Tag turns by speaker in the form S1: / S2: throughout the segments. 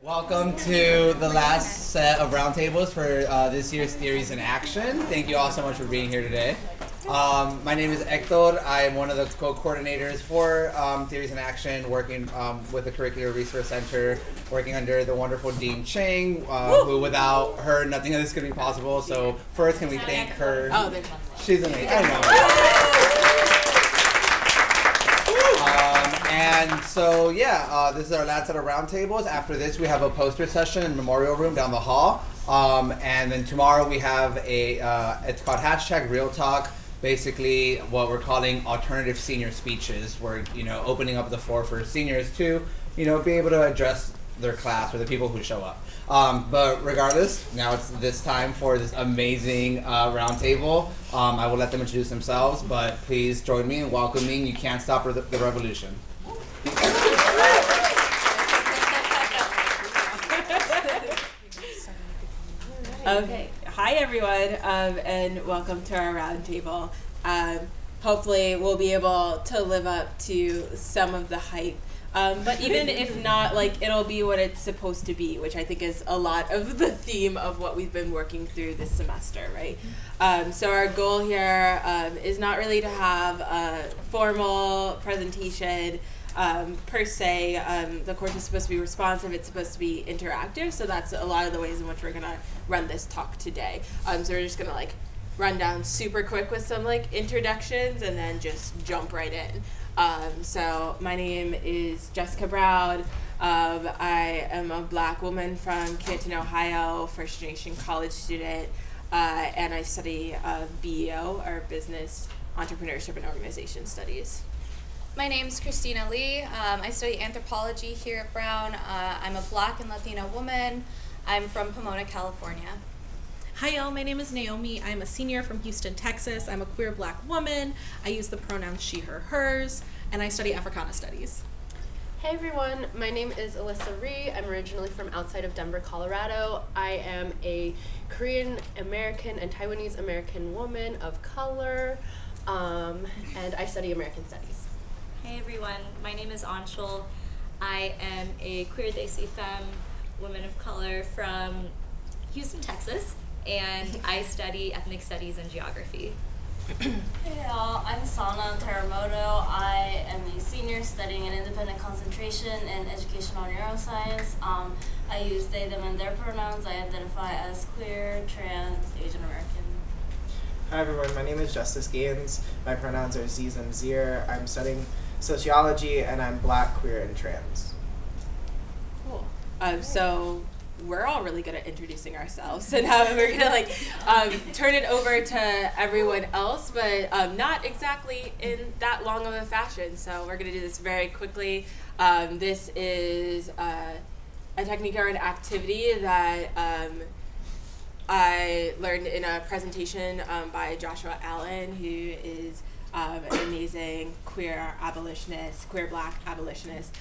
S1: Welcome to the last set of roundtables for this year's Theories in Action. Thank you all so much for being here today. My name is Hector. I am one of the co-coordinators for Theories in Action, working with the Curricular Resource Center, working under the wonderful Dean Chang, who without her, nothing of this could be possible. So first, can we thank her? Oh, she's amazing. I know. And so, this is our last set of roundtables. After this, we have a poster session in the memorial room down the hall. And then tomorrow we have it's called #RealTalk. Basically, what we're calling alternative senior speeches. We're, opening up the floor for seniors to, be able to address their class or the people who show up. But regardless, now it's this time for this amazing roundtable. I will let them introduce themselves, but please join me in welcoming You Can't Stop the Revolution.
S2: Okay, hi everyone, and welcome to our roundtable. Hopefully we'll be able to live up to some of the hype. But even if not, it'll be what it's supposed to be, which I think is a lot of the theme of what we've been working through this semester, right? So our goal here is not really to have a formal presentation per se. The course is supposed to be responsive, it's supposed to be interactive, so that's a lot of the ways in which we're gonna run this talk today. So we're just gonna run down super quick with some introductions and then just jump right in. So my name is Jessica Brown. I am a Black woman from Canton, Ohio, first generation college student, and I study BEO, or Business, Entrepreneurship, and Organization Studies.
S3: My name's Christina Lee. I study anthropology here at Brown. I'm a Black and Latina woman. I'm from Pomona, California.
S4: Hi y'all, my name is Naomi. I'm a senior from Houston, Texas. I'm a queer Black woman. I use the pronouns she, her, hers, and I study Africana Studies.
S5: Hey everyone, my name is Alyssa Rhee. I'm originally from outside of Denver, Colorado. I am a Korean American and Taiwanese American woman of color, and I study American Studies.
S6: Hey everyone, my name is Anshul. I am a queer Desi femme, woman of color from Houston, Texas, and I study ethnic studies and geography.
S7: Hey y'all, I'm Sana Teramoto. I am a senior studying an independent concentration in educational neuroscience. I use they, them, and their pronouns. I identify as queer, trans, Asian American.
S8: Hi everyone, my name is Justice Gaines. My pronouns are Z's and Zir. I'm studying sociology and I'm Black, queer, and trans.
S2: Cool. So we're all really good at introducing ourselves, and now we're gonna turn it over to everyone else, but not exactly in that long of a fashion. So we're gonna do this very quickly. This is a technique or an activity that I learned in a presentation by Joshua Allen, who is an amazing queer abolitionist, queer Black abolitionist.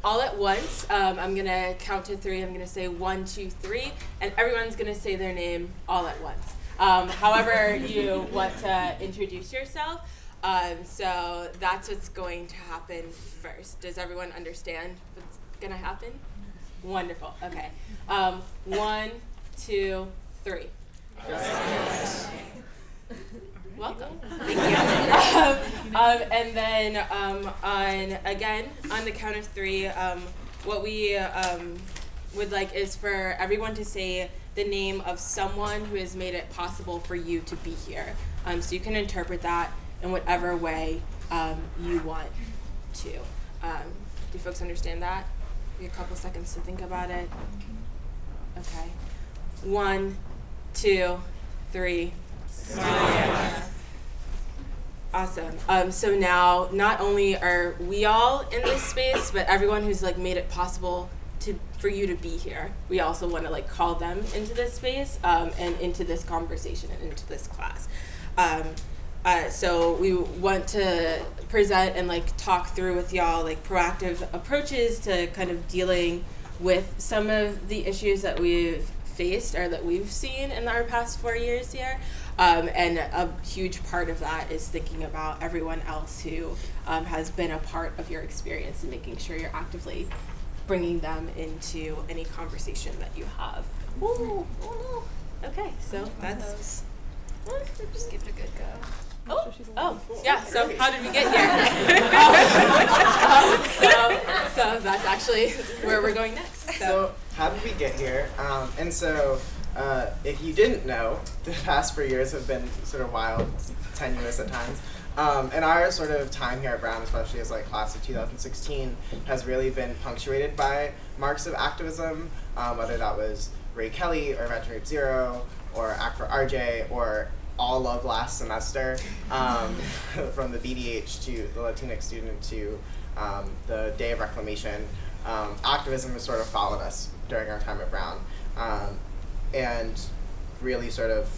S2: All at once, I'm going to count to 3. I'm going to say 1, 2, 3, and everyone's going to say their name all at once. However you want to introduce yourself. So that's what's going to happen first. Does everyone understand what's going to happen? Wonderful. Okay. 1, 2, 3. Welcome. Thank you. And then on the count of 3, what we would like is for everyone to say the name of someone who has made it possible for you to be here. So you can interpret that in whatever way you want to. Do folks understand that? Give you a couple seconds to think about it. Okay. 1, 2, 3. Awesome. So now, not only are we all in this space, but everyone who's like made it possible for you to be here, we also want to like call them into this space and into this conversation and into this class. So we want to present and like talk through with y'all like proactive approaches to kind of dealing with some of the issues that we've faced or that we've seen in our past 4 years here. And a huge part of that is thinking about everyone else who has been a part of your experience and making sure you're actively
S4: bringing them into any conversation that you have. Ooh, oh no. Okay, so that's.
S3: Just give it a good go.
S4: Oh, yeah. So how did we get here? So that's actually where we're going next.
S8: So how did we get here? And so if you didn't know, the past 4 years have been sort of wild, tenuous at times. And our sort of time here at Brown, especially as like class of 2016, has really been punctuated by marks of activism, whether that was Ray Kelly or Veteran Rape Zero or Act for RJ or all of last semester, from the BDH to the Latinx student to the Day of Reclamation. Activism has sort of followed us during our time at Brown. And really sort of,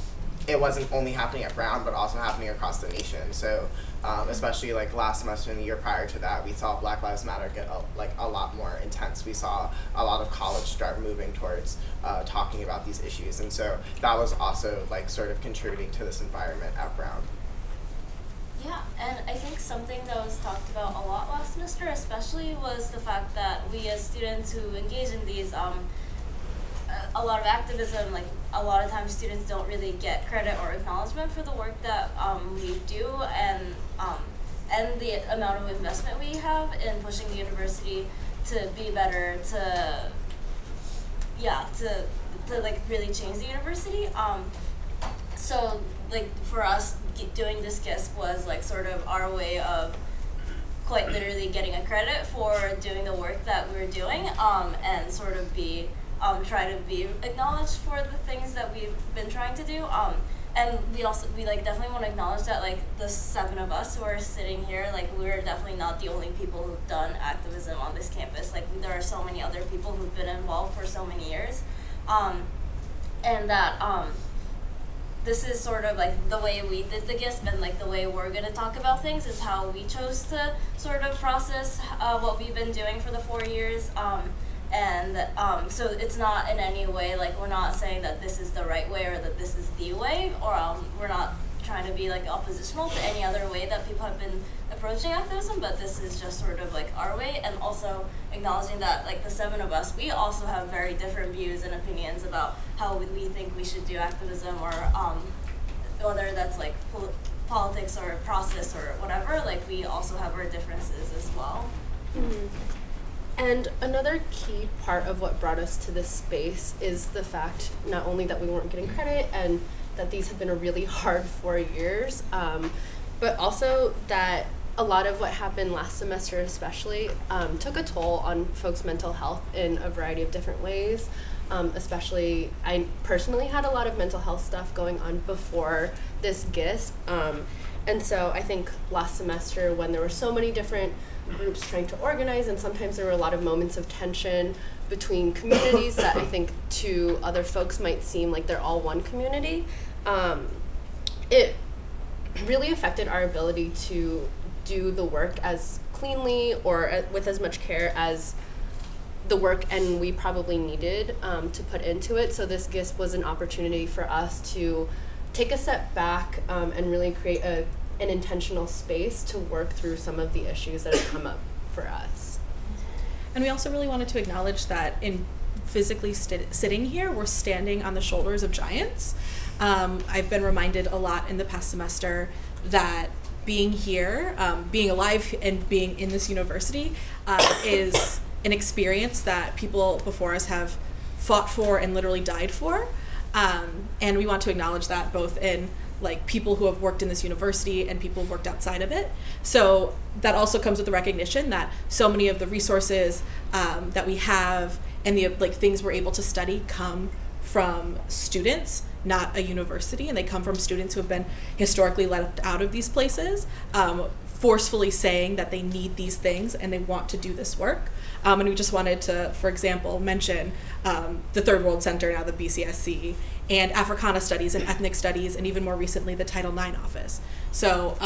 S8: it wasn't only happening at Brown, but also happening across the nation. So especially like last semester and the year prior to that, we saw Black Lives Matter get a lot more intense. We saw a lot of college start moving towards talking about these issues. And so that was also like sort of contributing to this environment at Brown.
S7: Yeah, and I think something that was talked about a lot last semester especially was the fact that we as students who engage in these a lot of activism, like a lot of times students don't really get credit or acknowledgement for the work that we do, and the amount of investment we have in pushing the university to be better, to like really change the university. So like for us, doing this GISP was like sort of our way of quite literally getting a credit for doing the work that we're doing, and sort of try to be acknowledged for the things that we've been trying to do. And we like definitely want to acknowledge that like the 7 of us who are sitting here, like we're definitely not the only people who've done activism on this campus. Like there are so many other people who've been involved for so many years, and that this is sort of like the way we did the GISP, and like the way we're going to talk about things is how we chose to sort of process what we've been doing for the 4 years. So it's not in any way, like we're not saying that this is the right way or that this is the way, or we're not trying to be like oppositional to any other way that people have been approaching activism, but this is just sort of like our way, and also acknowledging that like the 7 of us, we also have very different views and opinions about how we think we should do activism, or whether that's like politics or process or whatever, like we also have our differences as well.
S5: Mm-hmm. And another key part of what brought us to this space is the fact not only that we weren't getting credit and that these have been a really hard 4 years, but also that a lot of what happened last semester especially took a toll on folks' mental health in a variety of different ways. Especially, I personally had a lot of mental health stuff going on before this GISP. And so I think last semester, when there were so many different groups trying to organize, and sometimes there were a lot of moments of tension between communities that I think to other folks might seem like they're all one community, it really affected our ability to do the work as cleanly or with as much care as the work and we probably needed to put into it. So this GISP was an opportunity for us to take a step back and really create an intentional space to work through some of the issues that have come up for us.
S4: And we also really wanted to acknowledge that in physically sitting here, we're standing on the shoulders of giants. I've been reminded a lot in the past semester that being here, being alive and being in this university is an experience that people before us have fought for and literally died for. And we want to acknowledge that both in like people who have worked in this university and people who've worked outside of it. So that also comes with the recognition that so many of the resources that we have and the like things we're able to study come from students, not a university, and they come from students who have been historically left out of these places, forcefully saying that they need these things and they want to do this work. And we just wanted to, for example, mention the Third World Center, now the BCSC, and Africana Studies and Ethnic Studies, and even more recently the Title IX office. So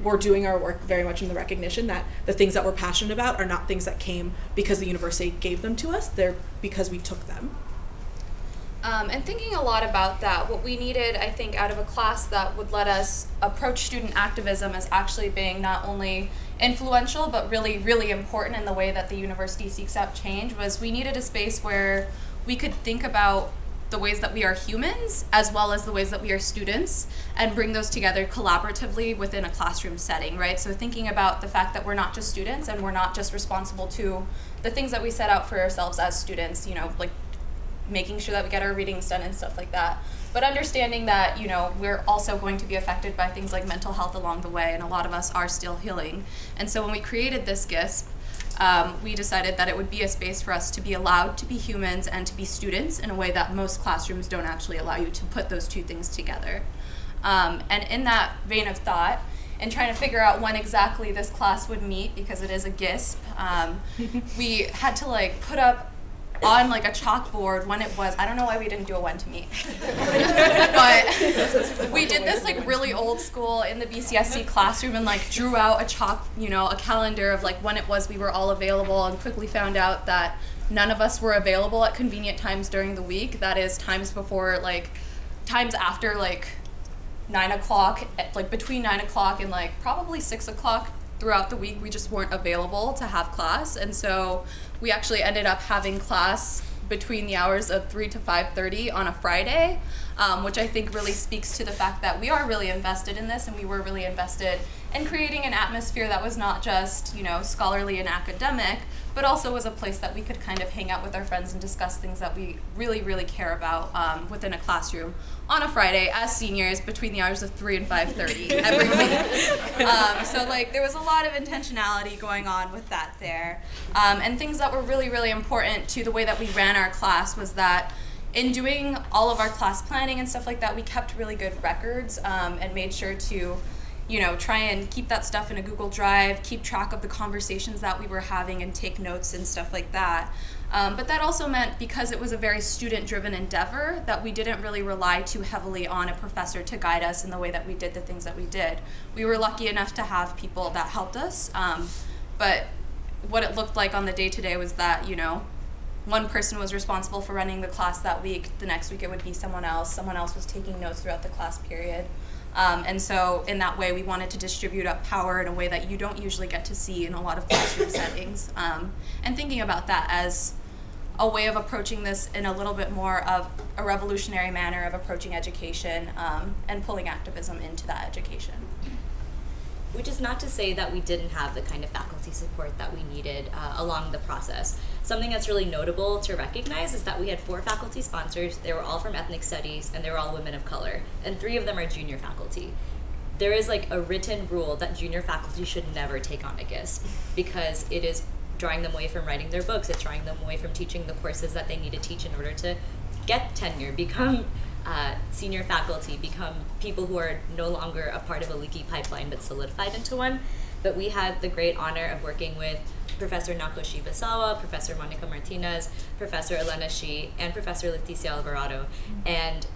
S4: we're doing our work very much in the recognition that the things that we're passionate about are not things that came because the university gave them to us, they're because we took them.
S3: And thinking a lot about that, what we needed, I think, out of a class that would let us approach student activism as actually being not only influential, but really, really important in the way that the university seeks out change, was we needed a space where we could think about the ways that we are humans as well as the ways that we are students and bring those together collaboratively within a classroom setting, right? So thinking about the fact that we're not just students and we're not just responsible to the things that we set out for ourselves as students, you know, like making sure that we get our readings done and stuff like that. But understanding that, you know, we're also going to be affected by things like mental health along the way, and a lot of us are still healing. And so when we created this GISP, we decided that it would be a space for us to be allowed to be humans and to be students in a way that most classrooms don't actually allow you to put those two things together. And in that vein of thought, and trying to figure out when exactly this class would meet, because it is a GISP, we had to like put up on like a chalkboard when it was. I don't know why we didn't do a when to meet. But we did this like really old school in the BCSC classroom and like drew out a calendar of like when it was we were all available, and quickly found out that none of us were available at convenient times during the week. That is times after like 9 o'clock, like between 9 o'clock and like probably 6 o'clock throughout the week. We just weren't available to have class. And so we actually ended up having class between the hours of 3 to 5:30 on a Friday, which I think really speaks to the fact that we are really invested in this, and we were really invested in creating an atmosphere that was not just, you know, scholarly and academic, but also was a place that we could kind of hang out with our friends and discuss things that we really, really care about within a classroom on a Friday as seniors between the hours of 3 and 5:30 every week. So like there was a lot of intentionality going on with that there. And things that were really, really important to the way that we ran our class was that in doing all of our class planning and stuff like that, we kept really good records and made sure to, you know, try and keep that stuff in a Google Drive, keep track of the conversations that we were having and take notes and stuff like that. But that also meant, because it was a very student-driven endeavor, that we didn't really rely too heavily on a professor to guide us in the way that we did the things that we did. We were lucky enough to have people that helped us, but what it looked like on the day-to-day was that, you know, one person was responsible for running the class that week, the next week it would be someone else was taking notes throughout the class period. And so in that way, we wanted to distribute up power in a way that you don't usually get to see in a lot of classroom settings. And thinking about that as a way of approaching this in a little bit more of a revolutionary manner of approaching education and pulling activism into that education.
S6: Which is not to say that we didn't have the kind of faculty support that we needed along the process. Something that's really notable to recognize is that we had 4 faculty sponsors. They were all from ethnic studies, and they were all women of color, and 3 of them are junior faculty. There is like a written rule that junior faculty should never take on a GISP, because it is drawing them away from writing their books, it's drawing them away from teaching the courses that they need to teach in order to get tenure, become senior faculty, become people who are no longer a part of a leaky pipeline but solidified into one. But we had the great honor of working with Professor Nako Shibasawa, Professor Monica Martinez, Professor Elena Shi, and Professor Leticia Alvarado. And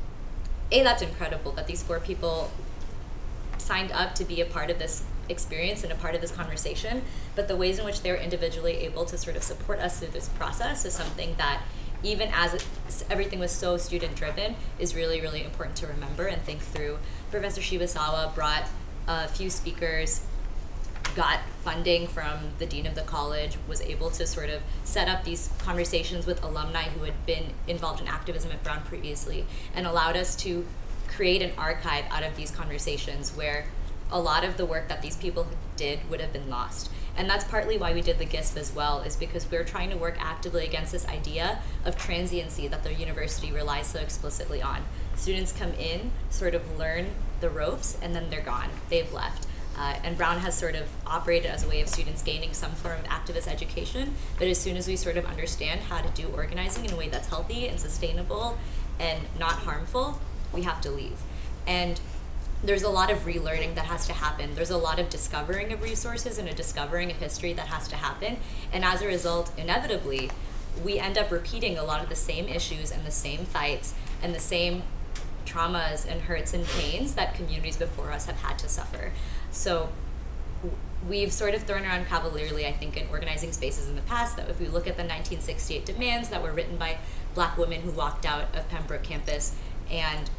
S6: that's incredible that these 4 people signed up to be a part of this experience and a part of this conversation, but the ways in which they're individually able to sort of support us through this process is something that, even as everything was so student-driven, is really, really important to remember and think through. Professor Shibasawa brought a few speakers, got funding from the dean of the college, was able to sort of set up these conversations with alumni who had been involved in activism at Brown previously, and allowed us to create an archive out of these conversations where a lot of the work that these people did would have been lost. And that's partly why we did the GISP as well, is because we're trying to work actively against this idea of transiency that the university relies so explicitly on. Students come in, sort of learn the ropes, and then they're gone. They've left. And Brown has sort of operated as a way of students gaining some form of activist education, but as soon as we sort of understand how to do organizing in a way that's healthy and sustainable and not harmful, we have to leave. And there's a lot of relearning that has to happen. There's a lot of discovering of resources and a discovering of history that has to happen. And as a result, inevitably, we end up repeating a lot of the same issues and the same fights and the same traumas and hurts and pains that communities before us have had to suffer. So we've sort of thrown around cavalierly, I think, in organizing spaces in the past, that if we look at the 1968 demands that were written by Black women who walked out of Pembroke campus and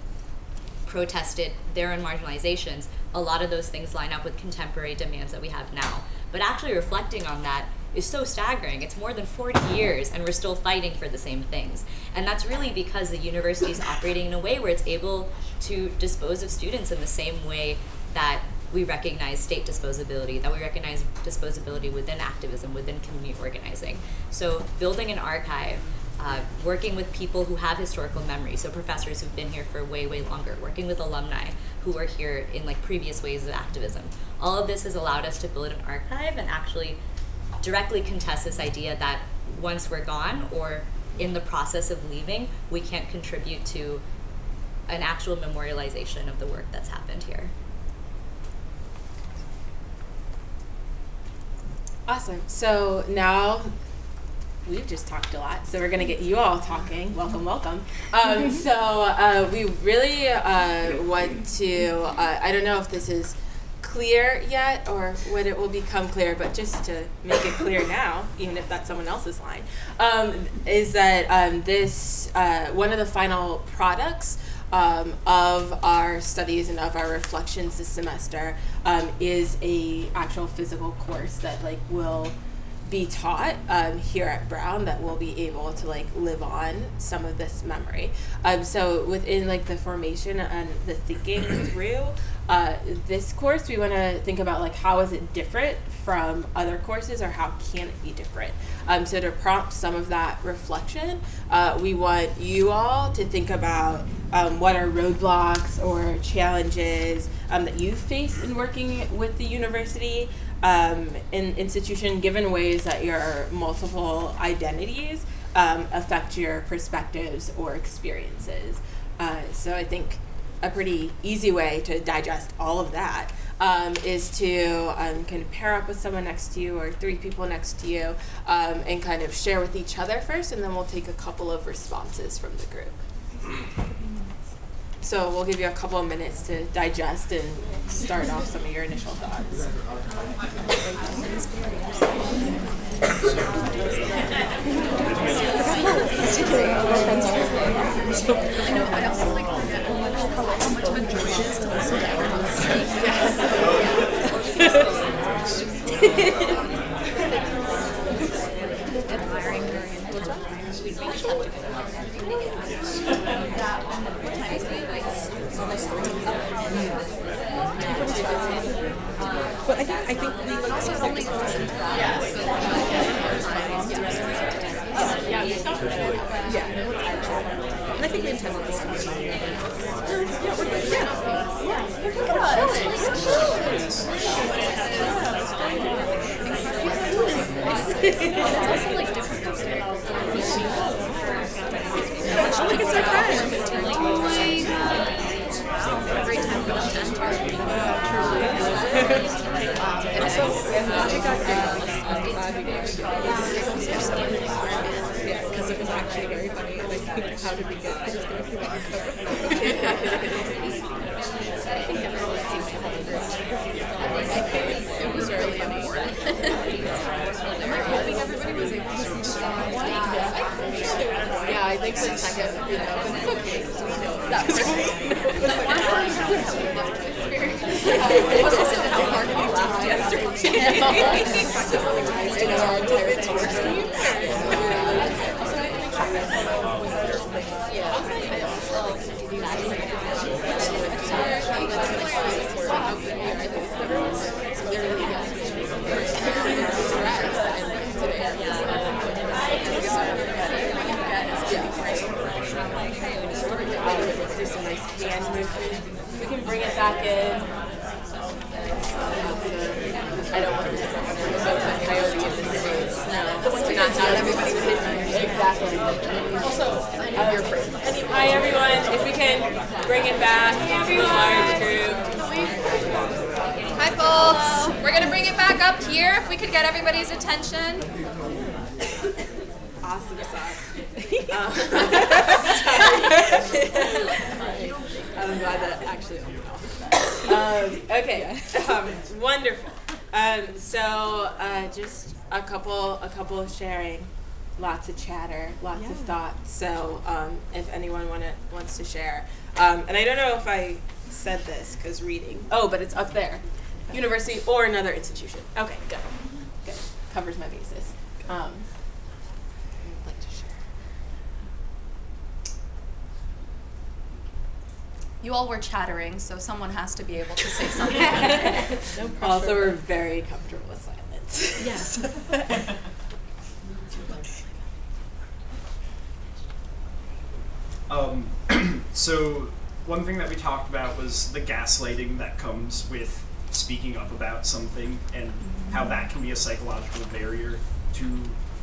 S6: protested their own marginalizations, a lot of those things line up with contemporary demands that we have now. But actually reflecting on that is so staggering. It's more than 40 years and we're still fighting for the same things. And that's really because the university is operating in a way where it's able to dispose of students in the same way that we recognize state disposability, that we recognize disposability within activism, within community organizing. So building an archive, working with people who have historical memory, so professors who've been here for way, way longer, working with alumni who are here in like previous ways of activism. All of this has allowed us to build an archive and actually directly contest this idea that once we're gone or in the process of leaving, we can't contribute to an actual memorialization of the work that's happened here.
S2: Awesome. So now we've just talked a lot, so we're going to get you all talking. Welcome, welcome. We really want to, I don't know if this is clear yet or when it will become clear, but just to make it clear now, even if that's someone else's line, is that this, one of the final products of our studies and of our reflections this semester is a actual physical course that like will be taught here at Brown that will be able to like live on some of this memory. So within like the formation and the thinking through this course, we want to think about like how is it different from other courses or how can it be different. So to prompt some of that reflection, we want you all to think about what are roadblocks or challenges that you face in working with the university institution, given ways that your multiple identities affect your perspectives or experiences. So I think a pretty easy way to digest all of that is to kind of pair up with someone next to you or 3 people next to you and kind of share with each other first, and then we'll take a couple of responses from the group. So we'll give you a couple of minutes to digest and start off some of your initial thoughts.
S3: I know, I also like forget how much of a joy it is to listen to everyone speak. Admiring
S4: But I think we would also only listen to that. Yeah. And I think we intended this to be It's also like different. Look at our friends. Great time for them to enter. Yeah, because it was actually very funny, and I think how did we get? I just going to see what it was very funny. I'm like hoping everybody was able to see the song. Yeah, I think for a second, but it's okay because we know that. It was also how hard we laughed yesterday.
S2: Do some nice hand movement. We can bring it back in. I don't want to put a coyote in this space. No. Not everybody would exactly. Also, hi everyone. If we can bring it back into a large group.
S3: Hi folks. We're going to bring it back up here if we could get everybody's attention.
S2: Awesome sauce. I'm glad that actually opened off. Okay, wonderful. Just a couple of sharing, lots of chatter, lots of thoughts. So if anyone wants to share, and I don't know if I said this because reading. Oh, but it's up there, university or another institution. Okay, good, covers my bases. I'd like to share.
S3: You all were chattering, so someone has to be able to say something.
S2: No pressure. Also, we're very comfortable with silence.
S4: Yes.
S9: So one thing that we talked about was the gaslighting that comes with speaking up about something and how that can be a psychological barrier to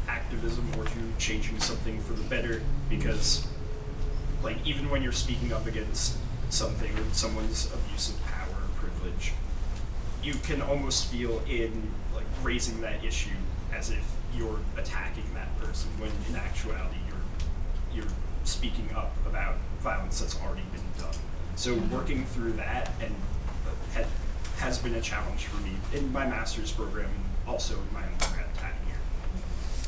S9: activism or to changing something for the better, because like even when you're speaking up against something or someone's abuse of power or privilege, you can almost feel in like raising that issue as if you're attacking that person, when in actuality you're speaking up about violence that's already been done. So working through that and has been a challenge for me in my master's program and also in my undergrad time here.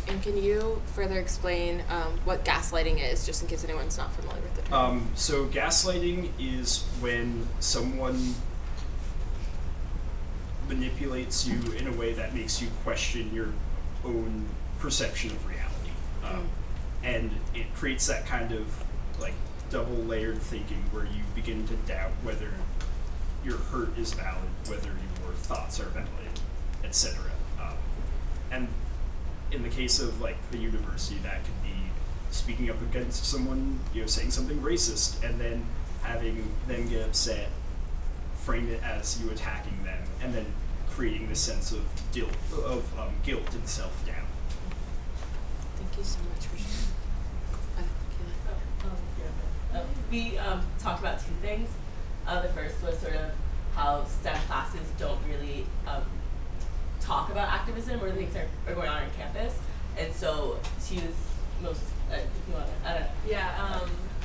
S2: And can you further explain what gaslighting is, just in case anyone's not familiar with the term?
S9: So gaslighting is when someone manipulates you in a way that makes you question your own perception of reality. And it creates that kind of like double layered thinking where you begin to doubt whether your hurt is valid, whether your thoughts are valid, etc. And in the case of like the university, that could be speaking up against someone, saying something racist, and then having them get upset, frame it as you attacking them, and then creating this sense of guilt and self-doubt.
S2: Thank you so much for sharing.
S10: We talked about two things. The first was sort of how STEM classes don't really talk about activism or things that are going on campus. And so to use most, if you want to, I don't know.
S11: Yeah,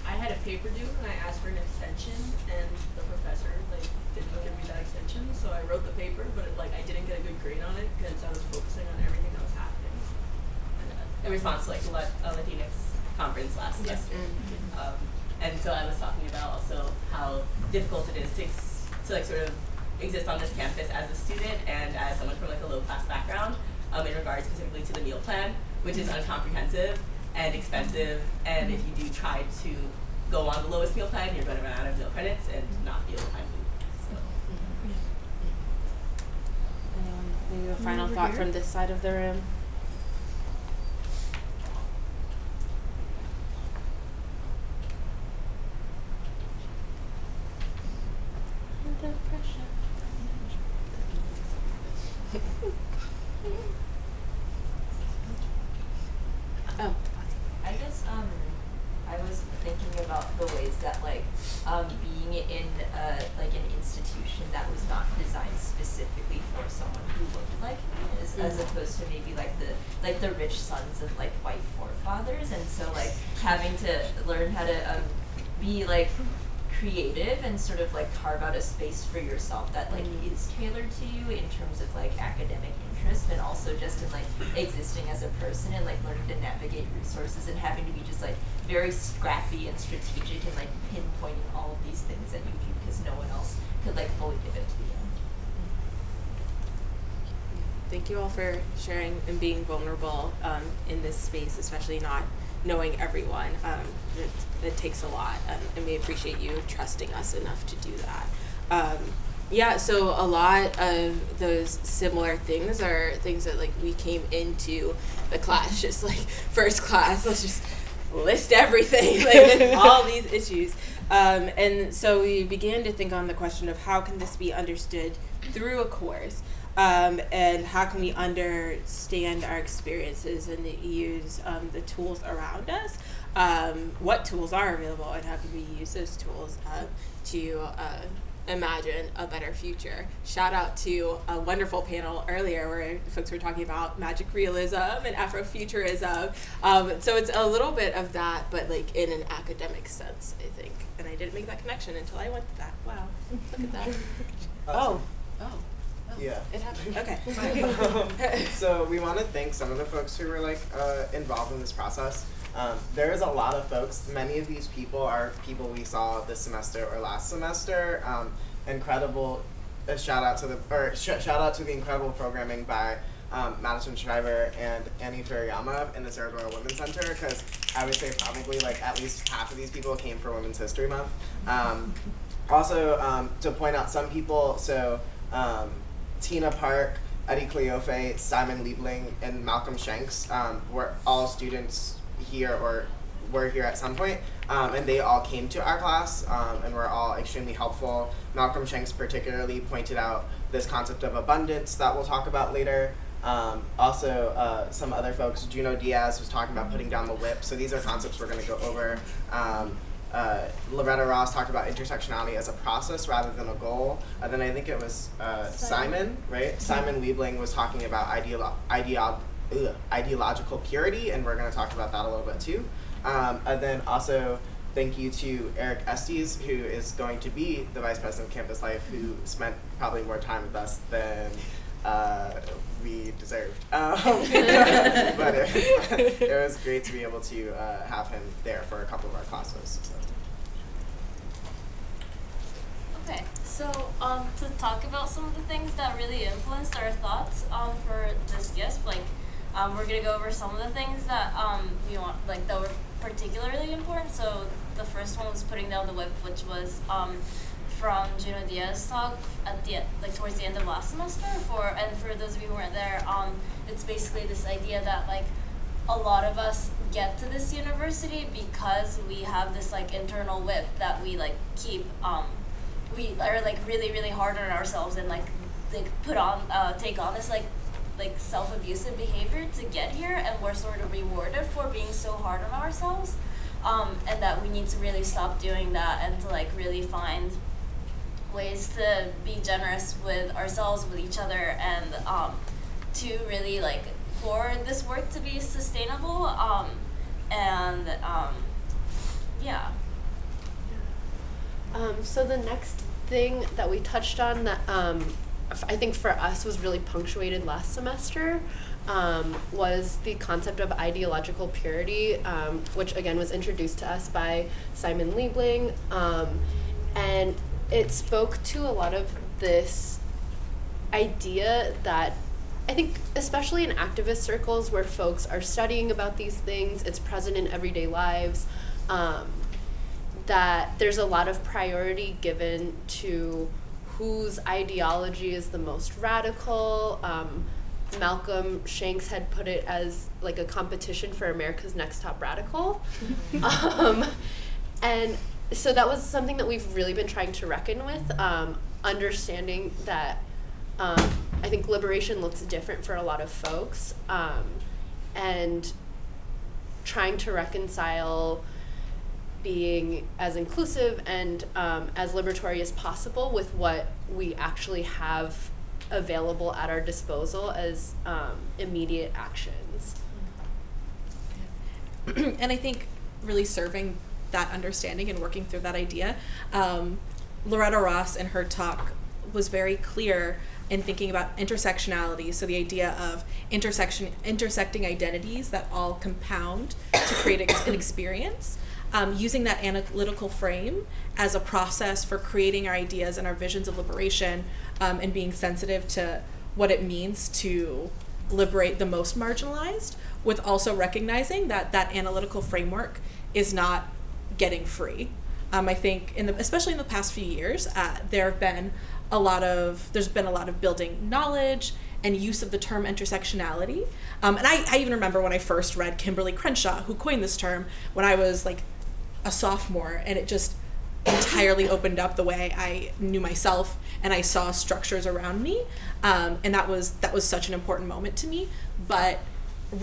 S11: I had a paper due and I asked for an extension, and the professor didn't give me that extension, so I wrote the paper, but I didn't get a good grade on it because I was focusing on everything that was happening.
S10: In response to the Latinx conference last semester. And so I was talking about also how difficult it is to sort of exist on this campus as a student and as someone from a low class background in regards specifically to the meal plan, which is uncomprehensive and expensive, and if you do try to go on the lowest meal plan, you're going to run out of meal credits and not be able to find food. So.
S2: Maybe a final thought from this side of the room.
S12: I guess I was thinking about the ways that being in an institution that was not designed specifically for someone who looked like me, as opposed to maybe the rich sons of white forefathers, and so having to learn how to be creative and sort of carve out a space for yourself that is tailored to you in terms of academic interest, and also just in existing as a person and learning to navigate resources and having to be just very scrappy and strategic and pinpointing all of these things that you do because no one else could fully give it to you.
S2: Thank you all for sharing and being vulnerable in this space, especially not knowing everyone. It takes a lot, and we appreciate you trusting us enough to do that. So a lot of those similar things are things that we came into the class just first class, let's just list everything, with all these issues. And so we began to think on the question of how can this be understood through a course. And how can we understand our experiences and use the tools around us? What tools are available, and how can we use those tools to imagine a better future? Shout out to a wonderful panel earlier where folks were talking about magic realism and Afrofuturism. So it's a little bit of that, but in an academic sense, I think. And I didn't make that connection until I went to that. Wow, look at that.
S8: Oh. Yeah.
S4: It happened. Okay.
S8: So we want to thank some of the folks who were like involved in this process. There is a lot of folks. Many of these people are people we saw this semester or last semester. Incredible. Shout out to the incredible programming by Madison Shriver and Annie Furiyama in the Sarah Doyle Women's Center, because I would say probably like at least half of these people came for Women's History Month. Also, to point out some people, so Tina Park, Eddie Cleofe, Simon Liebling, and Malcolm Shanks were all students here or were here at some point, and they all came to our class and were all extremely helpful. Malcolm Shanks particularly pointed out this concept of abundance that we'll talk about later. Also, some other folks, Juno Diaz was talking about putting down the whip, so these are concepts we're going to go over. Loretta Ross talked about intersectionality as a process rather than a goal. And then I think it was Simon, right? Simon Liebling was talking about ideological purity, and we're going to talk about that a little bit too. And then also thank you to Eric Estes, who is going to be the Vice President of Campus Life, who spent probably more time with us than we deserved. But it was great to be able to have him there for a couple of our classes. So.
S7: Okay, so to talk about some of the things that really influenced our thoughts for this GISP, like we're gonna go over some of the things that we want, like that were particularly important. So the first one was putting down the whip, which was from Juno Diaz's talk at the towards the end of last semester. For those of you who weren't there, it's basically this idea that like a lot of us get to this university because we have this like internal whip that we like keep. We are like really hard on ourselves and like take on this like self-abusive behavior to get here, and we're sort of rewarded for being so hard on ourselves, and that we need to really stop doing that and to like really find ways to be generous with ourselves, with each other, and to really like for this work to be sustainable, yeah.
S5: So the next thing that we touched on that I think for us was really punctuated last semester was the concept of ideological purity, which again was introduced to us by Simon Liebling, and it spoke to a lot of this idea that I think especially in activist circles where folks are studying about these things, it's present in everyday lives, that there's a lot of priority given to whose ideology is the most radical. Malcolm Shanks had put it as like a competition for America's Next Top Radical. And so that was something that we've really been trying to reckon with, understanding that I think liberation looks different for a lot of folks, and trying to reconcile being as inclusive and as liberatory as possible with what we actually have available at our disposal as immediate actions.
S4: And I think really serving that understanding and working through that idea, Loretta Ross in her talk was very clear in thinking about intersectionality, so the idea of intersecting identities that all compound to create an experience. Using that analytical frame as a process for creating our ideas and our visions of liberation, and being sensitive to what it means to liberate the most marginalized, with also recognizing that that analytical framework is not getting free. I think especially in the past few years, there's been a lot of building knowledge and use of the term intersectionality. And I even remember when I first read Kimberly Crenshaw, who coined this term, when I was like a sophomore, and it just entirely opened up the way I knew myself and I saw structures around me, and that was such an important moment to me. But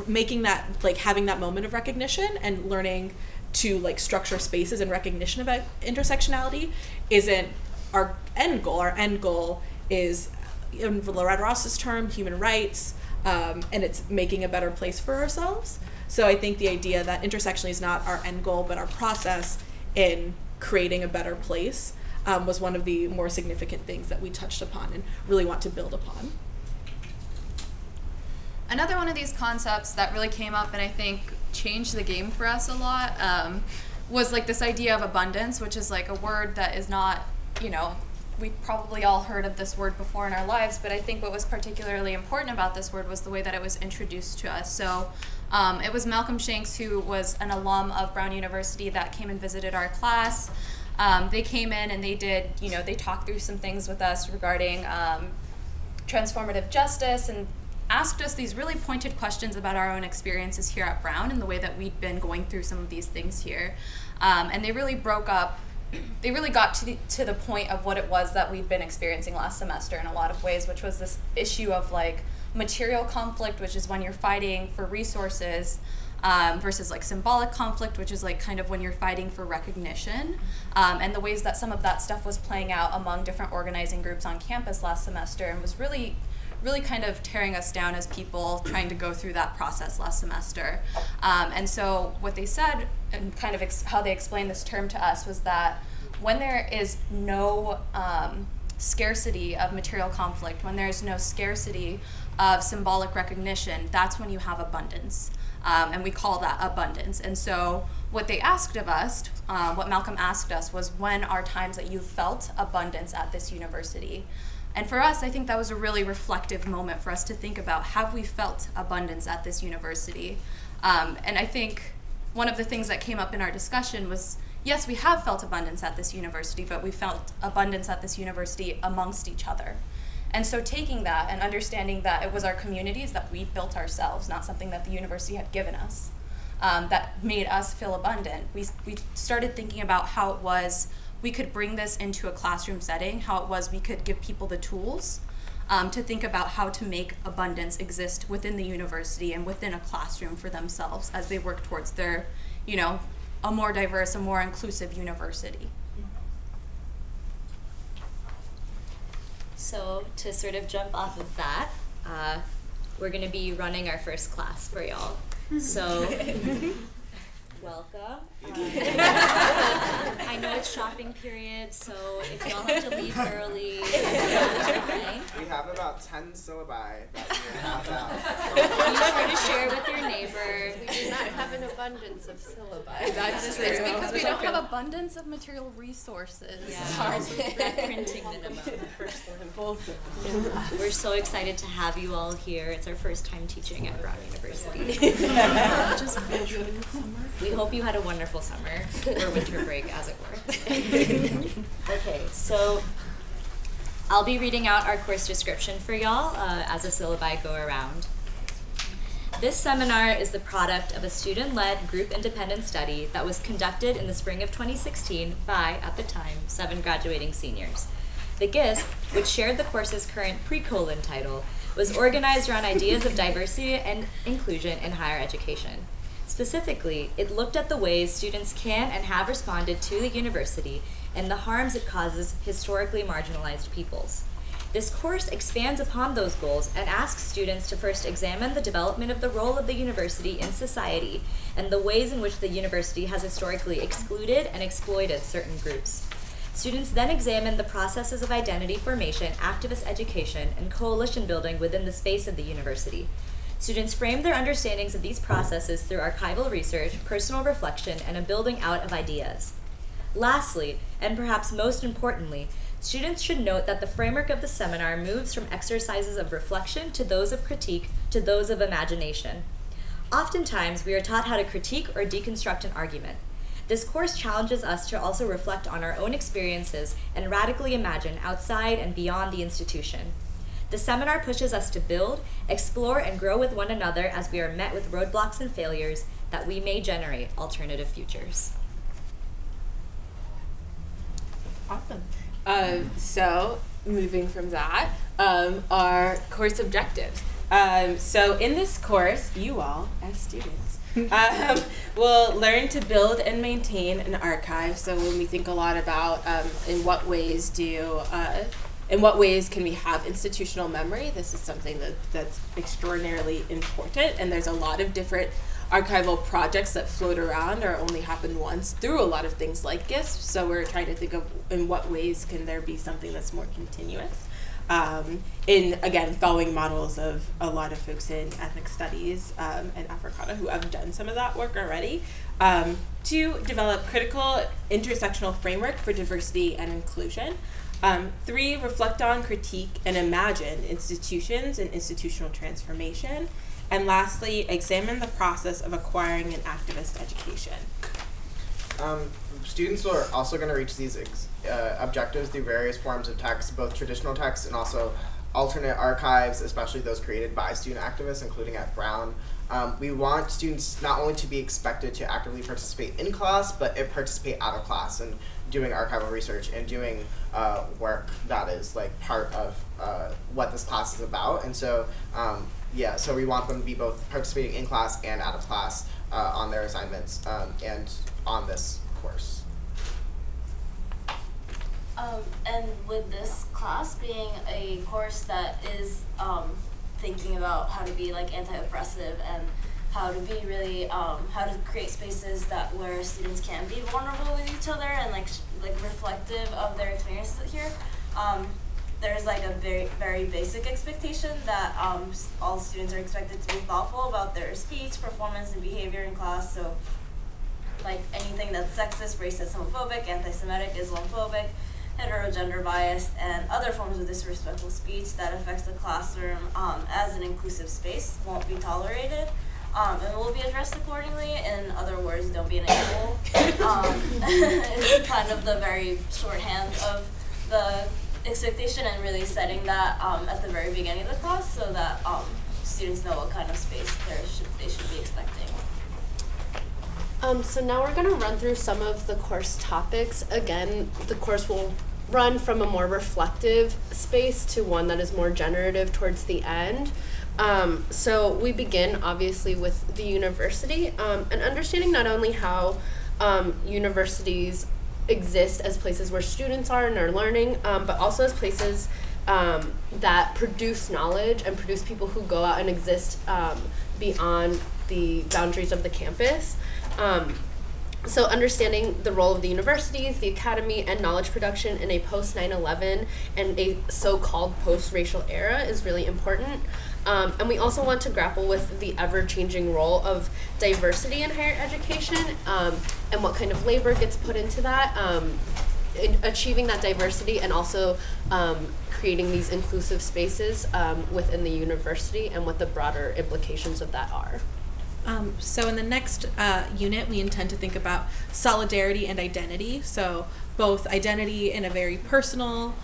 S4: making that, like having that moment of recognition and learning to like structure spaces and recognition about intersectionality isn't our end goal. Our end goal is, in Loretta Ross's term, human rights, and it's making a better place for ourselves. So I think the idea that intersectionality is not our end goal, but our process in creating a better place, was one of the more significant things that we touched upon and really want to build upon.
S3: Another one of these concepts that really came up and I think changed the game for us a lot was like this idea of abundance, which is like a word that is not, you know, we've probably all heard of this word before in our lives, but I think what was particularly important about this word was the way that it was introduced to us. So it was Malcolm Shanks, who was an alum of Brown University, that came and visited our class. They came in and they did, you know, they talked through some things with us regarding transformative justice and asked us these really pointed questions about our own experiences here at Brown and the way that we'd been going through some of these things here. And they really they really got to the point of what it was that we'd been experiencing last semester in a lot of ways, which was this issue of like material conflict, which is when you're fighting for resources, versus like symbolic conflict, which is like kind of when you're fighting for recognition, and the ways that some of that stuff was playing out among different organizing groups on campus last semester, and was really kind of tearing us down as people trying to go through that process last semester. And so what they said, and kind of how they explained this term to us, was that when there is no scarcity of material conflict, when there's no scarcity of symbolic recognition, that's when you have abundance. And we call that abundance. And so what they asked of us, what Malcolm asked us, was when are times that you felt abundance at this university? And for us, I think that was a really reflective moment for us to think about, have we felt abundance at this university? And I think one of the things that came up in our discussion was, yes, we have felt abundance at this university, but we felt abundance at this university amongst each other. And so taking that and understanding that it was our communities that we built ourselves, not something that the university had given us, that made us feel abundant. We started thinking about how it was we could bring this into a classroom setting, how it was we could give people the tools to think about how to make abundance exist within the university and within a classroom for themselves as they work towards their, you know, a more diverse, a more inclusive university.
S6: So to sort of jump off of that, we're going to be running our first class for y'all. So welcome. I know it's shopping period, so if y'all have to leave early,
S8: we have about 10 syllabi that we have out.
S6: Be sure to share with your neighbor.
S5: We do not have an abundance of syllabi.
S3: That's true. It's because we don't have abundance of material resources.
S6: Yeah. Printing minimum. We're so excited to have you all here. It's our first time teaching at Brown University. We hope you had a wonderful summer, or winter break, as it were. Okay, so I'll be reading out our course description for y'all as a syllabi go around. This seminar is the product of a student-led group independent study that was conducted in the spring of 2016 by, at the time, 7 graduating seniors. The GIST, which shared the course's current pre-colon title, was organized around ideas of diversity and inclusion in higher education. Specifically, it looked at the ways students can and have responded to the university and the harms it causes historically marginalized peoples. This course expands upon those goals and asks students to first examine the development of the role of the university in society and the ways in which the university has historically excluded and exploited certain groups. Students then examine the processes of identity formation, activist education, and coalition building within the space of the university. Students frame their understandings of these processes through archival research, personal reflection, and a building out of ideas. Lastly, and perhaps most importantly, students should note that the framework of the seminar moves from exercises of reflection to those of critique to those of imagination. Oftentimes, we are taught how to critique or deconstruct an argument. This course challenges us to also reflect on our own experiences and radically imagine outside and beyond the institution. The seminar pushes us to build, explore, and grow with one another as we are met with roadblocks and failures that we may generate alternative futures.
S2: Awesome. So moving from that, our course objectives. So in this course, you all, as students, will learn to build and maintain an archive. So when we think a lot about in what ways can we have institutional memory, this is something that's extraordinarily important, and there's a lot of different archival projects that float around or only happen once through a lot of things like GISP. So we're trying to think of in what ways can there be something that's more continuous. In, again, following models of a lot of folks in ethnic studies and Africana who have done some of that work already, to develop critical intersectional framework for diversity and inclusion. 3, reflect on, critique, and imagine institutions and institutional transformation. And lastly, examine the process of acquiring an activist education.
S8: Students are also going to reach these objectives through various forms of text, both traditional texts and also alternate archives, especially those created by student activists, including at Brown. We want students not only to be expected to actively participate in class, but participate out of class and doing archival research and doing work that is like part of what this class is about. And so, yeah, so we want them to be both participating in class and out of class on their assignments and on this course.
S7: And with this class being a course that is thinking about how to be like anti-oppressive and how to be really how to create spaces that where students can be vulnerable with each other and like reflective of their experiences here. There's like a very basic expectation that all students are expected to be thoughtful about their speech, performance, and behavior in class. So like anything that's sexist, racist, homophobic, anti-Semitic, Islamophobic, hetero-gender biased, and other forms of disrespectful speech that affects the classroom as an inclusive space won't be tolerated. And will be addressed accordingly. In other words, don't be an a-hole. It's kind of the very shorthand of the expectation, and really setting that at the very beginning of the class so that students know what kind of space they should be expecting.
S5: So now we're going to run through some of the course topics. Again, the course will run from a more reflective space to one that is more generative towards the end. So we begin obviously with the university and understanding not only how universities exist as places where students are and are learning, but also as places that produce knowledge and produce people who go out and exist beyond the boundaries of the campus. So understanding the role of the universities, the academy, and knowledge production in a post-9/11 and a so-called post-racial era is really important. And we also want to grapple with the ever-changing role of diversity in higher education and what kind of labor gets put into that, in achieving that diversity, and also creating these inclusive spaces within the university and what the broader implications of that are.
S4: So in the next unit, we intend to think about solidarity and identity. So both identity in a very personal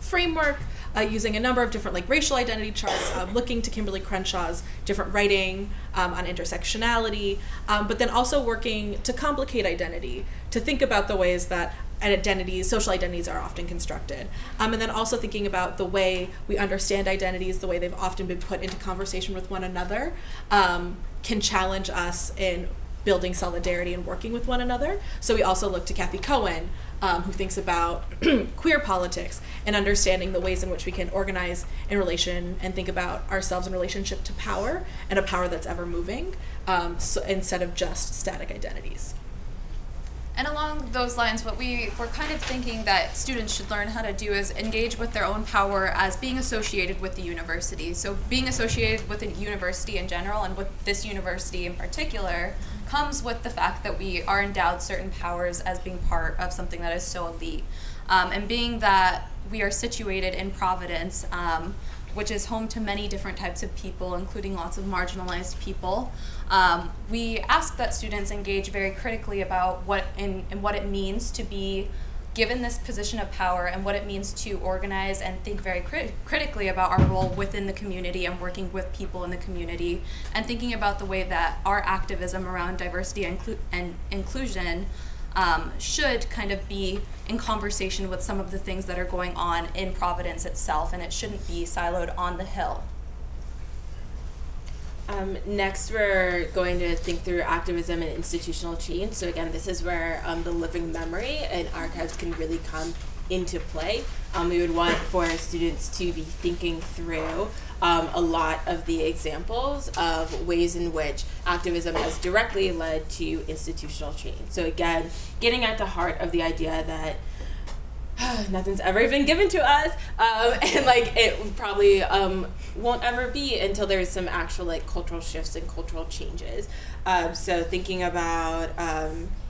S4: framework, using a number of different like racial identity charts, looking to Kimberly Crenshaw's different writing on intersectionality, but then also working to complicate identity, to think about the ways that identities, social identities are often constructed. And then also thinking about the way we understand identities, the way they've often been put into conversation with one another, can challenge us in building solidarity and working with one another. So we also look to Kathy Cohen, who thinks about queer politics and understanding the ways in which we can organize in relation and think about ourselves in relationship to power, and a power that's ever moving, so instead of just static identities.
S3: And along those lines, what we're kind of thinking that students should learn how to do is engage with their own power as being associated with the university. So being associated with a university in general, and with this university in particular, comes with the fact that we are endowed certain powers as being part of something that is so elite. And being that we are situated in Providence, which is home to many different types of people, including lots of marginalized people, we ask that students engage very critically about what it means to be given this position of power, and what it means to organize and think very critically about our role within the community and working with people in the community, and thinking about the way that our activism around diversity and inclusion should kind of be in conversation with some of the things that are going on in Providence itself, and it shouldn't be siloed on the Hill.
S2: Next, we're going to think through activism and institutional change. So again, this is where the living memory and archives can really come into play. We would want for students to be thinking through a lot of the examples of ways in which activism has directly led to institutional change. So again, getting at the heart of the idea that nothing's ever been given to us, and like it probably won't ever be until there's some actual like cultural shifts and cultural changes. So thinking about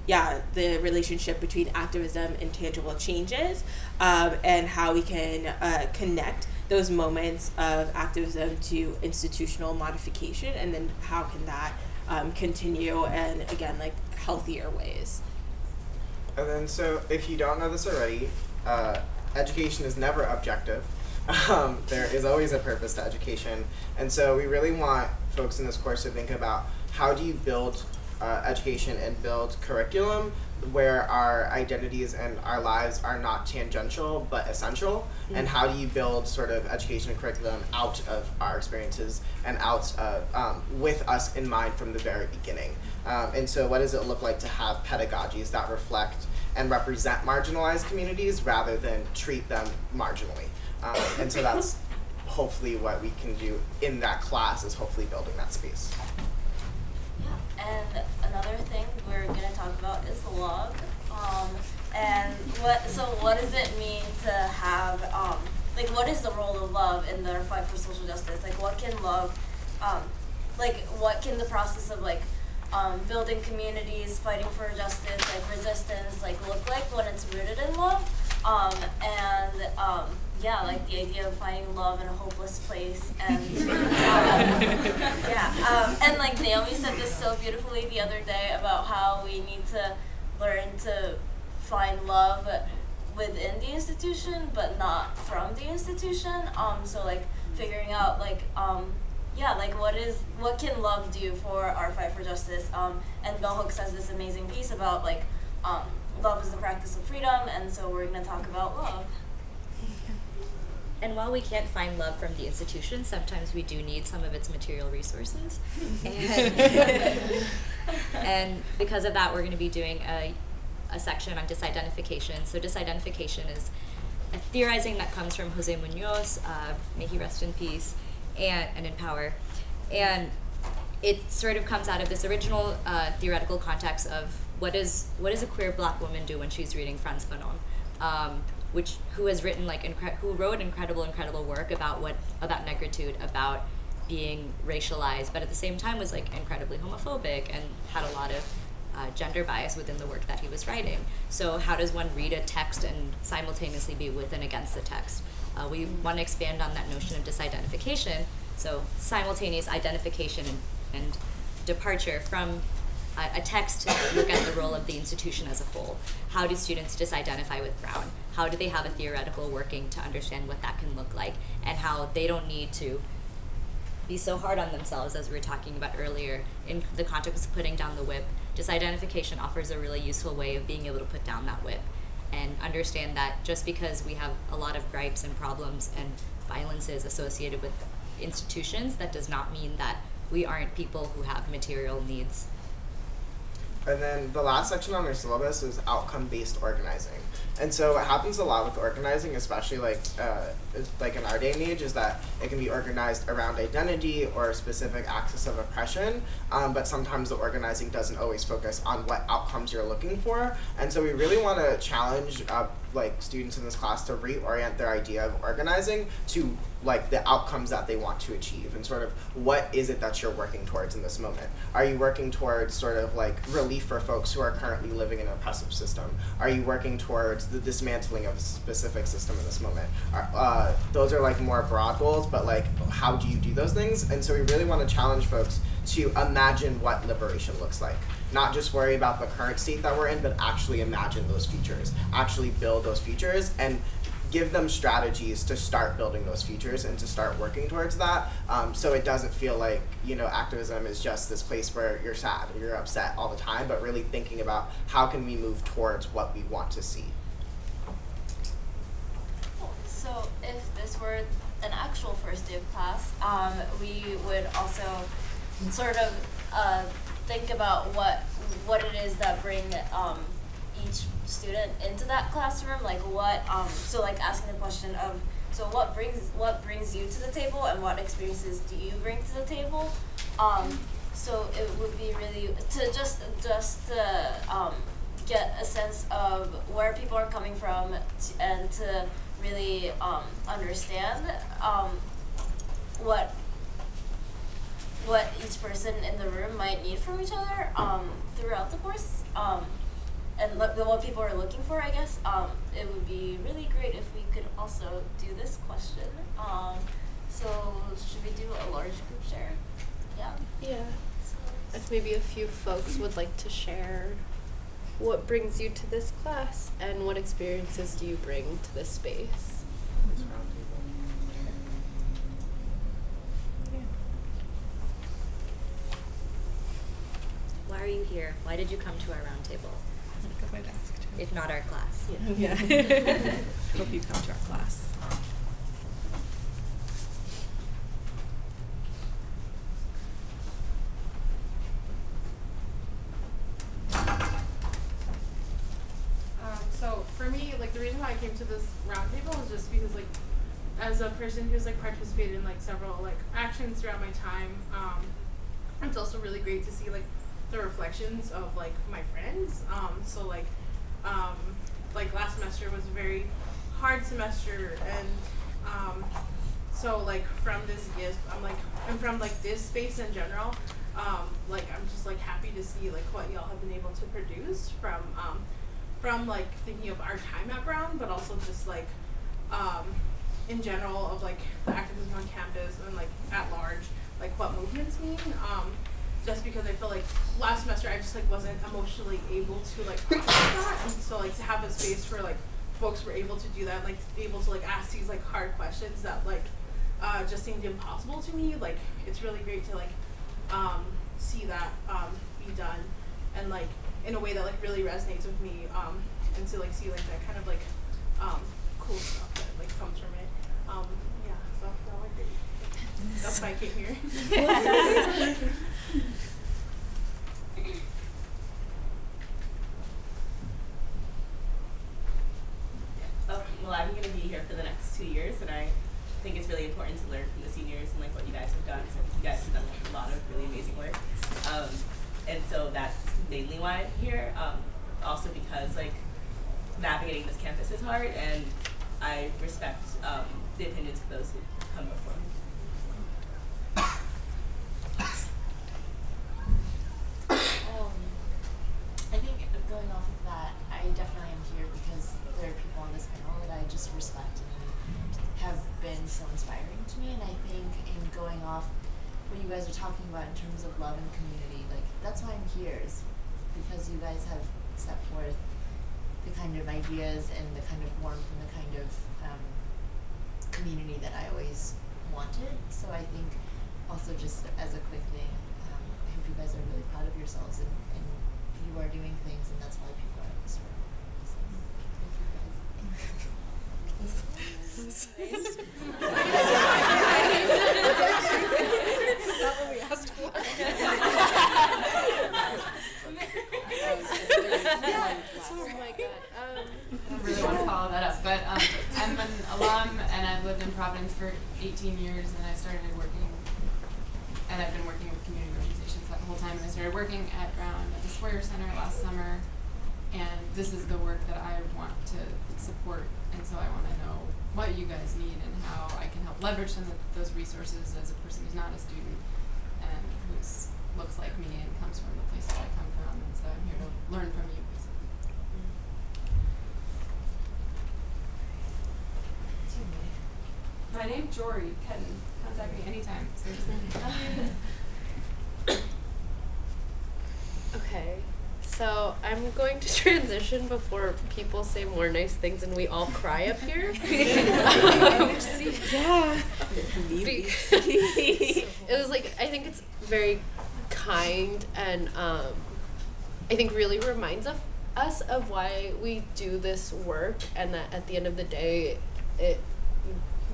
S2: the relationship between activism and tangible changes, and how we can connect those moments of activism to institutional modification, and then how can that continue and again like healthier ways.
S8: And then, so if you don't know this already, education is never objective. There is always a purpose to education. And so we really want folks in this course to think about how do you build education and build curriculum where our identities and our lives are not tangential but essential, and how do you build sort of education and curriculum out of our experiences and out with us in mind from the very beginning. And so what does it look like to have pedagogies that reflect and represent marginalized communities rather than treat them marginally? And so that's hopefully what we can do in that class, is hopefully building that space.
S7: And another thing we're going to talk about is love. And what does it mean to have, like, what is the role of love in the fight for social justice? Like, what can love, what can the process of, like, building communities, fighting for justice, like, resistance, like, look like when it's rooted in love? Yeah, like the idea of finding love in a hopeless place, and and like Naomi said this so beautifully the other day about how we need to learn to find love within the institution, but not from the institution. So like figuring out like what can love do for our fight for justice? And Bell Hooks has this amazing piece about like love is the practice of freedom, and so we're going to talk about love.
S6: And while we can't find love from the institution, sometimes we do need some of its material resources. And because of that, we're going to be doing a section on disidentification. So disidentification is a theorizing that comes from Jose Munoz, may he rest in peace, and in power. And it sort of comes out of this original theoretical context of what does a queer black woman do when she's reading Frantz Fanon, who has written who wrote incredible work about negritude, about being racialized, but at the same time was like incredibly homophobic and had a lot of gender bias within the work that he was writing. So how does one read a text and simultaneously be with and against the text? We want to expand on that notion of disidentification, so simultaneous identification and departure from a text to look at the role of the institution as a whole. How do students disidentify with Brown? How do they have a theoretical working to understand what that can look like, and how they don't need to be so hard on themselves, as we were talking about earlier, in the context of putting down the whip. Disidentification offers a really useful way of being able to put down that whip and understand that just because we have a lot of gripes and problems and violences associated with institutions, that does not mean that we aren't people who have material needs.
S8: And then the last section on our syllabus is outcome-based organizing. And so what happens a lot with organizing, especially like in our day and age, is that it can be organized around identity or a specific axis of oppression, but sometimes the organizing doesn't always focus on what outcomes you're looking for. And so we really want to challenge like students in this class to reorient their idea of organizing to like the outcomes that they want to achieve, and sort of what is it that you're working towards in this moment. Are you working towards sort of like relief for folks who are currently living in an oppressive system? Are you working towards the dismantling of a specific system in this moment? Those are like more broad goals, but like how do you do those things? And so we really want to challenge folks to imagine what liberation looks like. Not just worry about the current state that we're in, but actually imagine those futures, actually build those futures, and give them strategies to start building those futures and to start working towards that, so it doesn't feel like, you know, activism is just this place where you're sad or you're upset all the time, but really thinking about how can we move towards what we want to see.
S7: So if this were an actual first day of class, we would also sort of think about what it is that bring each student into that classroom, like what so like asking the question of, so what brings you to the table and what experiences do you bring to the table? So it would be really to just to get a sense of where people are coming from and to really understand what each person in the room might need from each other throughout the course, and what people are looking for, I guess. It would be really great if we could also do this question. So should we do a large group share? Yeah.
S5: Yeah. If maybe a few folks would like to share what brings you to this class and what experiences do you bring to this space?
S6: Why are you here? Why did you come to our roundtable?
S4: That's a good way to ask too.
S6: If not our class.
S4: Yeah. Hope you come to our class.
S13: So for me, like the reason why I came to this roundtable is just because like as a person who's like participated in like several like actions throughout my time, it's also really great to see like the reflections of like my friends. So like last semester was a very hard semester, and so like from this GISP, I'm from like this space in general. Like I'm just like happy to see like what y'all have been able to produce from like thinking of our time at Brown, but also just like in general of like the activism on campus and like at large, like what movements mean. Just because I feel like last semester I just like wasn't emotionally able to like process that, and so like to have a space where like folks were able to do that, like to be able to like ask these like hard questions that like just seemed impossible to me. Like it's really great to like see that be done, and like in a way that like really resonates with me, and to like see like that kind of like cool stuff that like comes from it. Yeah, so that was great. That's why I came here.
S10: Well, I'm going to be here for the next 2 years, and I think it's really important to learn from the seniors and like what you guys have done. So you guys have done like, a lot of really amazing work, and so that's mainly why I'm here. Also because like navigating this campus is hard, and I respect the opinions of those who come before me.
S14: I think going off of that, I definitely am here because there are people on this panel that I just respect and have been so inspiring to me. And I think in going off what you guys are talking about in terms of love and community, like that's why I'm here, is because you guys have set forth the kind of ideas and the kind of warmth and the kind of community that I always wanted. So I think also just as a quick thing, I hope you guys are really proud of yourselves and you are doing things, and that's why people are in this room. So, thank you guys.
S4: Is that what we asked for?
S5: Oh my god.
S15: I don't really want to follow that up, but I'm an alum and I've lived in Providence for 18 years, and I started working, and I've been working with community organizations that whole time. I started working at Brown at the Sawyer Center last summer, and this is the work that I want to support, and so I want to know what you guys need and how I can help leverage some of those resources as a person who's not a student and who looks like me and comes from the place that I come from, and so I'm here to learn from you. My name's Jory. You can contact me anytime.
S5: Okay, so I'm going to transition before people say more nice things and we all cry up here.
S4: Yeah.
S5: It was like, I think it's very kind and I think really reminds us of why we do this work, and that at the end of the day,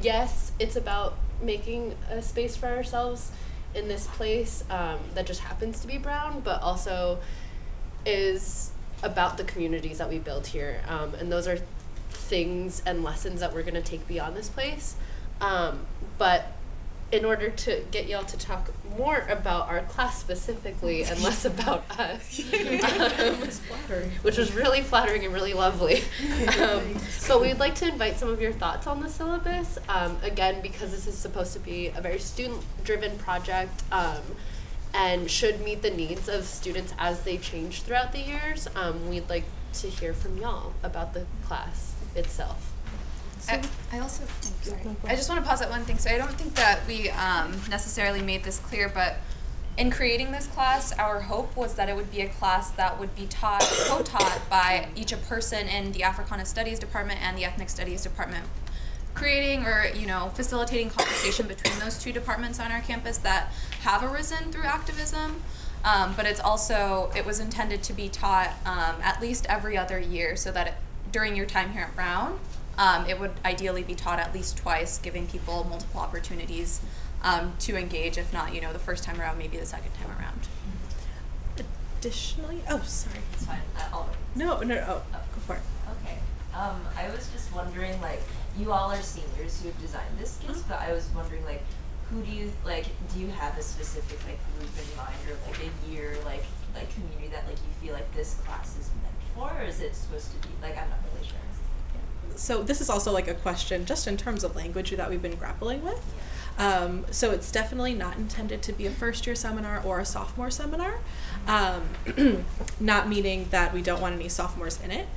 S5: yes, it's about making a space for ourselves in this place that just happens to be Brown, but also is about the communities that we build here. And those are things and lessons that we're going to take beyond this place. But in order to get y'all to talk more about our class specifically and less about us, which was really flattering and really lovely. But we'd like to invite some of your thoughts on the syllabus. Again, because this is supposed to be a very student-driven project and should meet the needs of students as they change throughout the years, we'd like to hear from y'all about the class itself.
S3: I also, I just want to pause at one thing. So I don't think that we necessarily made this clear, but in creating this class, our hope was that it would be a class that would be taught, co-taught by each a person in the Africana Studies Department and the Ethnic Studies Department, creating or facilitating conversation between those two departments on our campus that have arisen through activism. But it was intended to be taught at least every other year, so that during your time here at Brown, it would ideally be taught at least twice, giving people multiple opportunities to engage, if not, the first time around, maybe the second time around.
S4: Additionally, sorry.
S12: It's fine.
S4: No, go for it.
S12: Okay. I was just wondering, you all are seniors who have designed this skits, but I was wondering, who do you, do you have a specific, group in mind, or, a year, community that, you feel like this class is meant for, or is it supposed to be, I'm not really sure.
S4: So this is also a question just in terms of language that we've been grappling with. So it's definitely not intended to be a first-year seminar or a sophomore seminar, not meaning that we don't want any sophomores in it,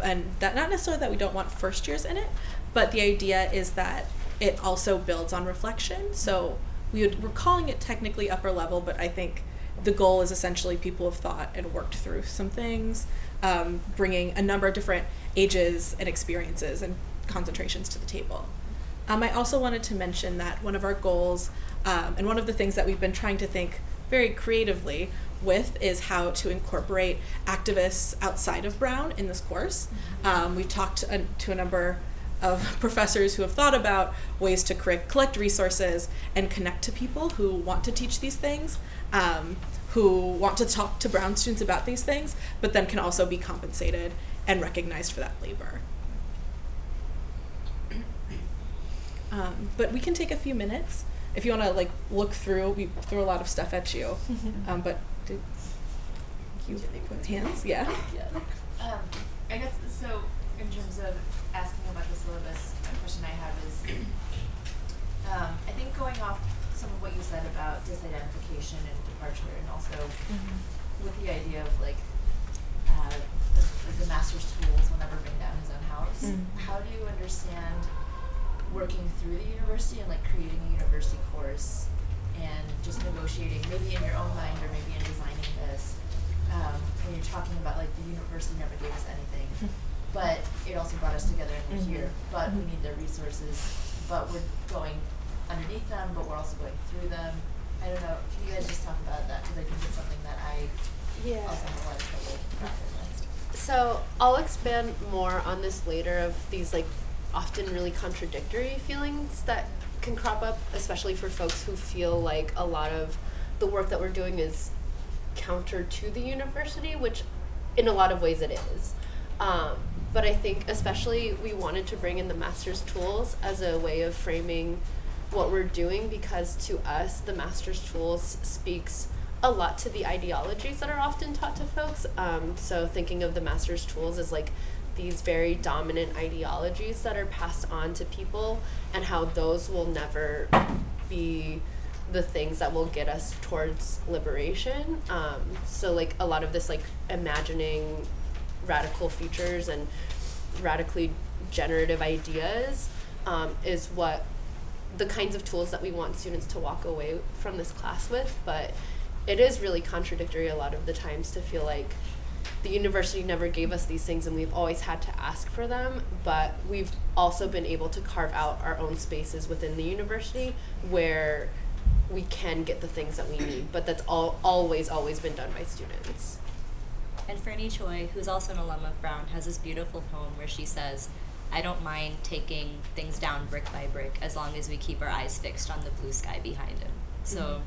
S4: and that not necessarily that we don't want first years in it, but the idea is that it also builds on reflection. So we're calling it technically upper level, but I think the goal is essentially people have thought and worked through some things, bringing a number of different ages and experiences and concentrations to the table. I also wanted to mention that one of our goals, and one of the things that we've been trying to think very creatively with, is how to incorporate activists outside of Brown in this course. We've talked to a number of professors who have thought about ways to collect resources and connect to people who want to teach these things, who want to talk to Brown students about these things, but then can also be compensated and recognized for that labor. But we can take a few minutes if you want to look through. We threw a lot of stuff at you, but did you put hands? Yeah.
S14: I guess so. In terms of asking about the syllabus, a question I have is, I think going off some of what you said about disidentification and departure, and also with the idea of the master's tools will never bring down his own house. How do you understand working through the university and creating a university course and just negotiating, maybe in your own mind or maybe in designing this, when you're talking about the university never gave us anything, but it also brought us together and we're here, but we need their resources, but we're going underneath them, but we're also going through them. I don't know, can you guys just talk about that, because I think it's something that I also have a lot of trouble grappling with.
S5: So I'll expand more on this later, of these often really contradictory feelings that can crop up, especially for folks who feel like a lot of the work that we're doing is counter to the university, which in a lot of ways it is. But I think especially we wanted to bring in the master's tools as a way of framing what we're doing, because to us the master's tools speaks a lot to the ideologies that are often taught to folks. So thinking of the master's tools as these very dominant ideologies that are passed on to people, and how those will never be the things that will get us towards liberation. So a lot of this imagining radical futures and radically generative ideas is what the kinds of tools that we want students to walk away from this class with. But it is really contradictory a lot of the times to feel like the university never gave us these things and we've always had to ask for them, but we've also been able to carve out our own spaces within the university where we can get the things that we need, but that's always been done by students.
S6: And Fernie Choi, who's also an alum of Brown, has this beautiful poem where she says, "I don't mind taking things down brick by brick as long as we keep our eyes fixed on the blue sky behind it." So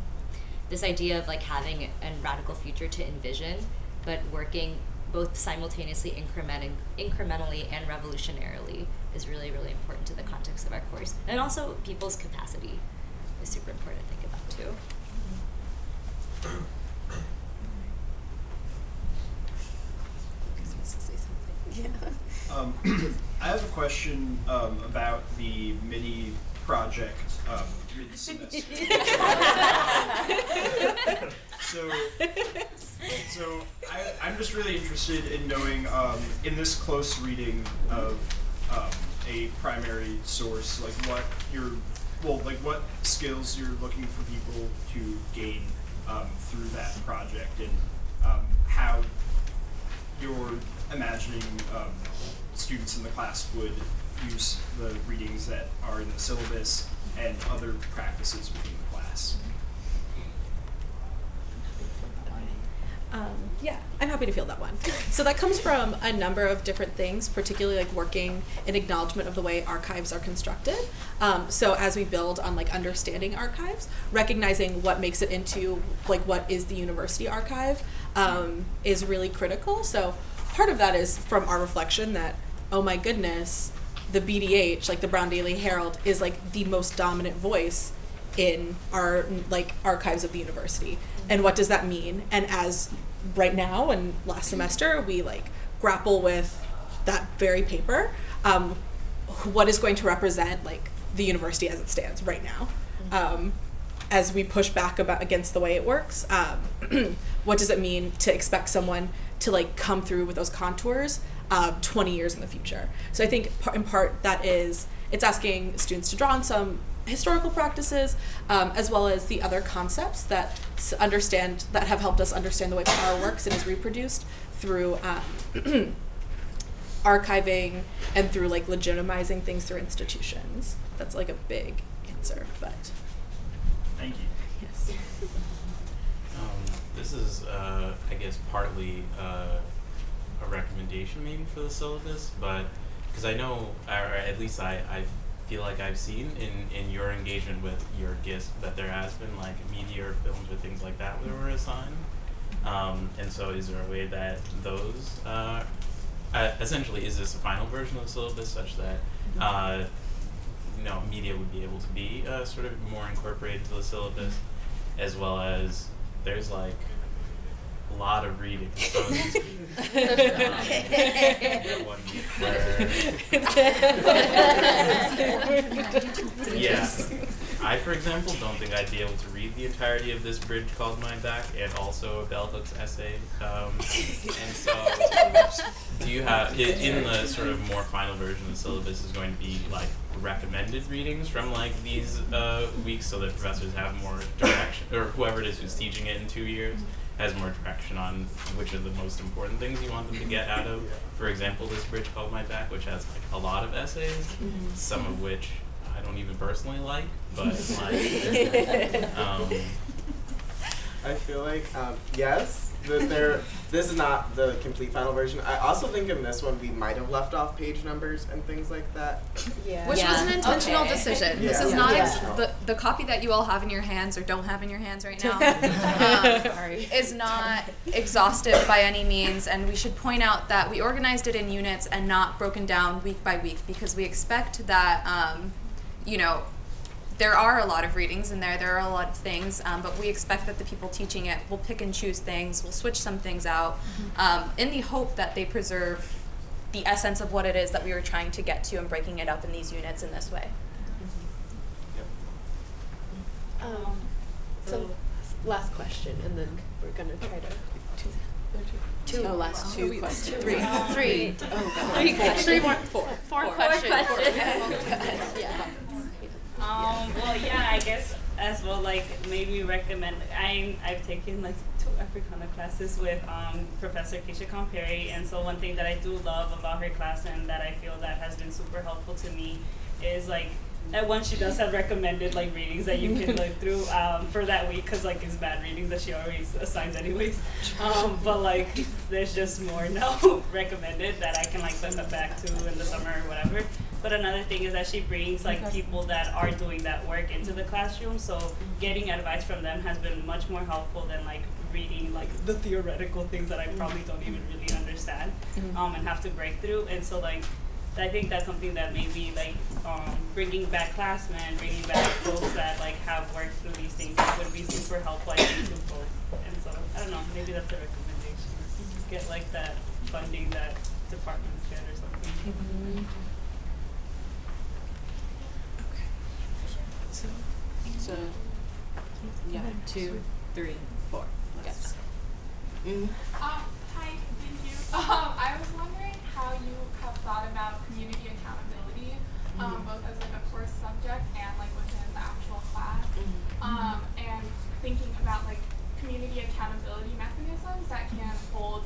S6: this idea of having a radical future to envision, but working both simultaneously incrementally and revolutionarily is really, really important to the context of our course. And also people's capacity is super important to think about too.
S9: I have a question about the mini project mid-semester. So I'm just really interested in knowing, in this close reading of a primary source, like what skills you're looking for people to gain through that project, and how you're imagining students in the class would use the readings that are in the syllabus and other practices within the class.
S4: Yeah, I'm happy to field that one. So that comes from a number of different things, particularly like working in acknowledgement of the way archives are constructed. So as we build on like understanding archives, recognizing what makes it into like what is the university archive is really critical. So part of that is from our reflection that, oh my goodness, the BDH, like the Brown Daily Herald, is like the most dominant voice in our like archives of the university. And what does that mean? And as right now and last semester, we like grapple with that very paper, what is going to represent like the university as it stands right now? As we push back against the way it works, what does it mean to expect someone to like come through with those contours 20 years in the future? So I think in part that is, it's asking students to draw on some historical practices, as well as the other concepts that have helped us understand the way power works and is reproduced through archiving and through like legitimizing things through institutions. That's like a big answer, but
S9: thank you.
S4: Yes.
S16: This is, I guess, partly a recommendation maybe for the syllabus, but because I know, or at least I feel like I've seen in your engagement with your GIST that there has been like media or films or things like that that were assigned. And so is there a way that those, essentially is this a final version of the syllabus such that media would be able to be sort of more incorporated to the syllabus, as well as there's like a lot of reading, so to speak. Yeah, I, for example, don't think I'd be able to read the entirety of This Bridge Called My Back and also a Bell Hooks essay. And so, do you have, in the sort of more final version of the syllabus is going to be like recommended readings from like these weeks so that professors have more direction, or whoever it is who's teaching it in 2 years has more direction on which are the most important things you want them to get out of. For example, This Bridge Called My Back, which has like a lot of essays, some of which I don't even personally like, but like,
S8: I feel like, yes, this is not the complete final version. I also think in this one we might have left off page numbers and things like that.
S3: Yeah. Which was an intentional decision.
S8: Yeah.
S3: This is not the copy that you all have in your hands or don't have in your hands right now is not exhaustive by any means, and we should point out that we organized it in units and not broken down week by week because we expect that there are a lot of readings in there are a lot of things, but we expect that the people teaching it will pick and choose things, will switch some things out, in the hope that they preserve the essence of what it is that we were trying to get to and breaking it up in these units in this way.
S5: So last question, and then we're gonna try to
S2: last two questions.
S5: Three. Oh, God. Three more. Four questions.
S17: Well, yeah, I guess as well, like, maybe recommend, I've taken like 2 Africana classes with Professor Keisha Comperi, and so one thing that I do love about her class and that I feel that has been super helpful to me is like, that one, she does have recommended like readings that you can look through for that week, because like it's bad readings that she always assigns anyways, but like there's just more now recommended that I can like send them back to in the summer or whatever. But another thing is that she brings like people that are doing that work into the classroom, so getting advice from them has been much more helpful than like reading like the theoretical things that I probably don't even really understand. understand and have to break through. And so like I think that's something that maybe like bringing back classmen, bringing back folks that like have worked through these things would be super helpful, I think, to folks. And so I don't know, maybe that's a recommendation. Get like that funding that departments get or something.
S2: So, yeah, 2, 3, 4. Yes.
S18: Hi, thank you. I was wondering how you have thought about community accountability, both as like a course subject and like within the actual class, and thinking about like community accountability mechanisms that can hold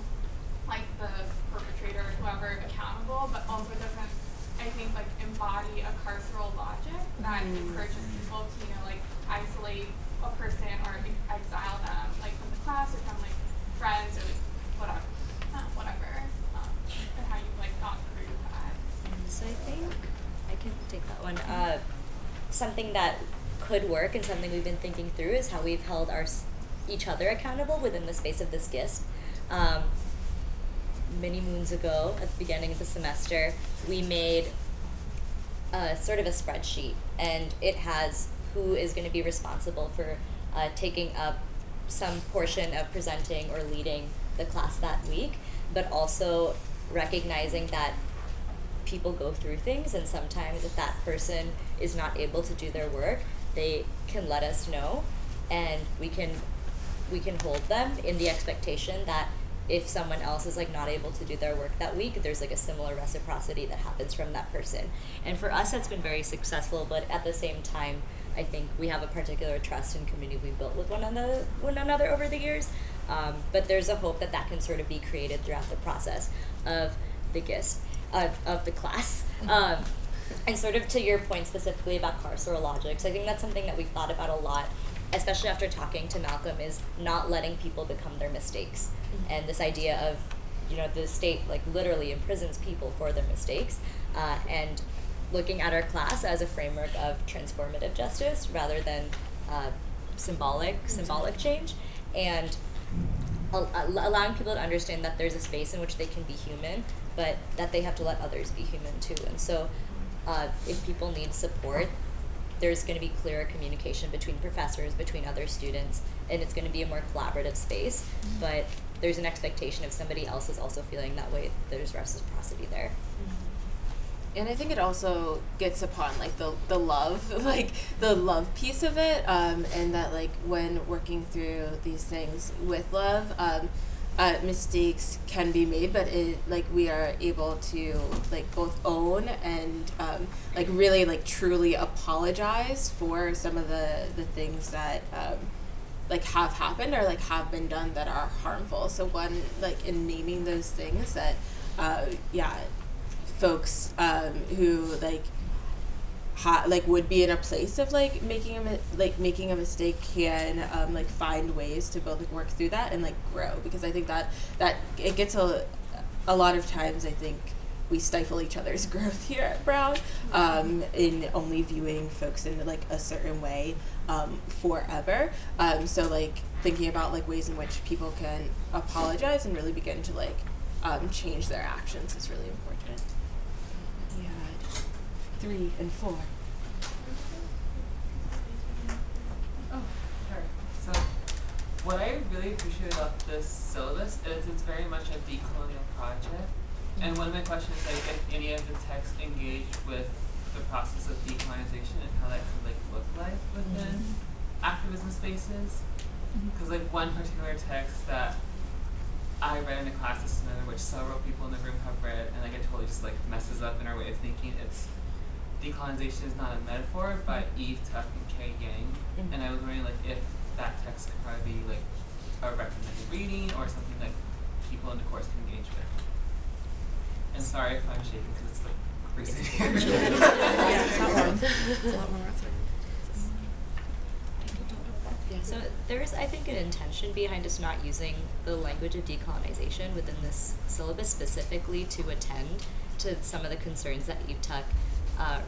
S18: like the perpetrator or whoever accountable, but also doesn't, I think, like embody a carceral logic that encourages people to, you know, like isolate a person or exile them like from the class or from like friends or like whatever, and how you like got through that.
S6: So I think I can take that one. Something that could work and something we've been thinking through is how we've held each other accountable within the space of this GISP. Many moons ago, at the beginning of the semester, we made sort of a spreadsheet, and it has who is going to be responsible for taking up some portion of presenting or leading the class that week, but also recognizing that people go through things, and sometimes if that person is not able to do their work, they can let us know, and we can hold them in the expectation that if someone else is like not able to do their work that week, there's like a similar reciprocity that happens from that person. And for us, that's been very successful, but at the same time, I think we have a particular trust and community we've built with one another over the years. But there's a hope that that can sort of be created throughout the process of the GISP, of the class. And sort of to your point specifically about carceral logics, I think that's something that we've thought about a lot, especially after talking to Malcolm, is not letting people become their mistakes. And this idea of, you know, the state like literally imprisons people for their mistakes, and looking at our class as a framework of transformative justice rather than symbolic change, and allowing people to understand that there's a space in which they can be human, but that they have to let others be human too. And so if people need support, there's going to be clearer communication between professors, between other students, and it's going to be a more collaborative space, but there's an expectation if somebody else is also feeling that way, there's reciprocity there.
S2: And I think it also gets upon like the love, like the love piece of it, and that like when working through these things with love, mistakes can be made, but we are able to like both own and like really like truly apologize for some of the things that like have happened or like have been done that are harmful. So one, like in naming those things that folks who like would be in a place of like making a mistake can like find ways to both like work through that and like grow, because I think that it gets a lot of times I think we stifle each other's growth here at Brown in only viewing folks in like a certain way forever. So like thinking about like ways in which people can apologize and really begin to like change their actions is really important. We had 3 and 4.
S19: Oh, sure. So what I really appreciate about this syllabus is it's very much a decolonial project. And one of my questions is like if any of the texts engage with the process of decolonization and how that could like look like within activism spaces. Because like one particular text that I read in a class this semester, which several people in the room have read, and like it totally just like messes up in our way of thinking. It's Decolonization is Not a Metaphor by Eve Tuck and Kay Yang. And I was wondering like if that text could probably be like a recommended reading or something like people in the course can engage with. And sorry if I'm shaking because it's like crazy.
S4: Yeah, it's not long. It's a lot more.
S6: So there's, I think, an intention behind us not using the language of decolonization within this syllabus specifically to attend to some of the concerns that Eve Tuck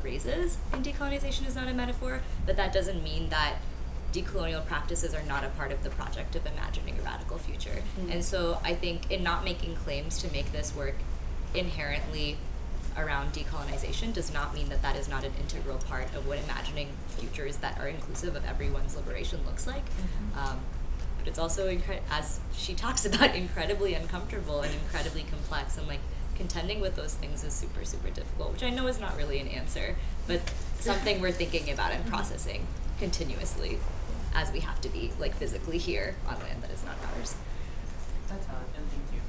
S6: raises in Decolonization is Not a Metaphor, but that doesn't mean that decolonial practices are not a part of the project of imagining a radical future. And so I think in not making claims to make this work inherently around decolonization does not mean that that is not an integral part of what imagining futures that are inclusive of everyone's liberation looks like. But it's also, as she talks about, incredibly uncomfortable and incredibly complex, and like contending with those things is super, super difficult, which I know is not really an answer, but something we're thinking about and processing continuously as we have to be like physically here on land that is not ours.
S19: That's valid, and thank you.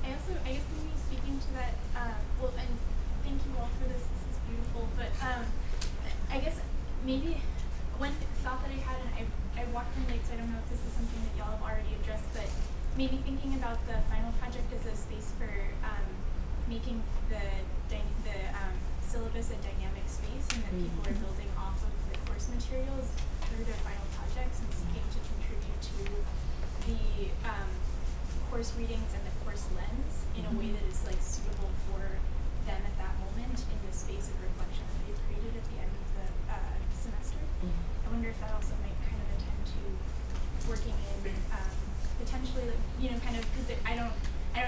S20: I guess maybe speaking to that, well, and thank you all for this is beautiful, but I guess maybe one thought that I had, and I walked in late, so I don't know if this is something that y'all have already addressed, but maybe thinking about the final project as a space for making the syllabus a dynamic space, and that people are building off of the course materials through their final projects and seeking to contribute to the course readings and the course lens in a way that is like suitable for them at that moment in the space of reflection that they've created at the end of the semester. I wonder if that also might kind of attend to working in potentially, like, you know, kind of, because I don't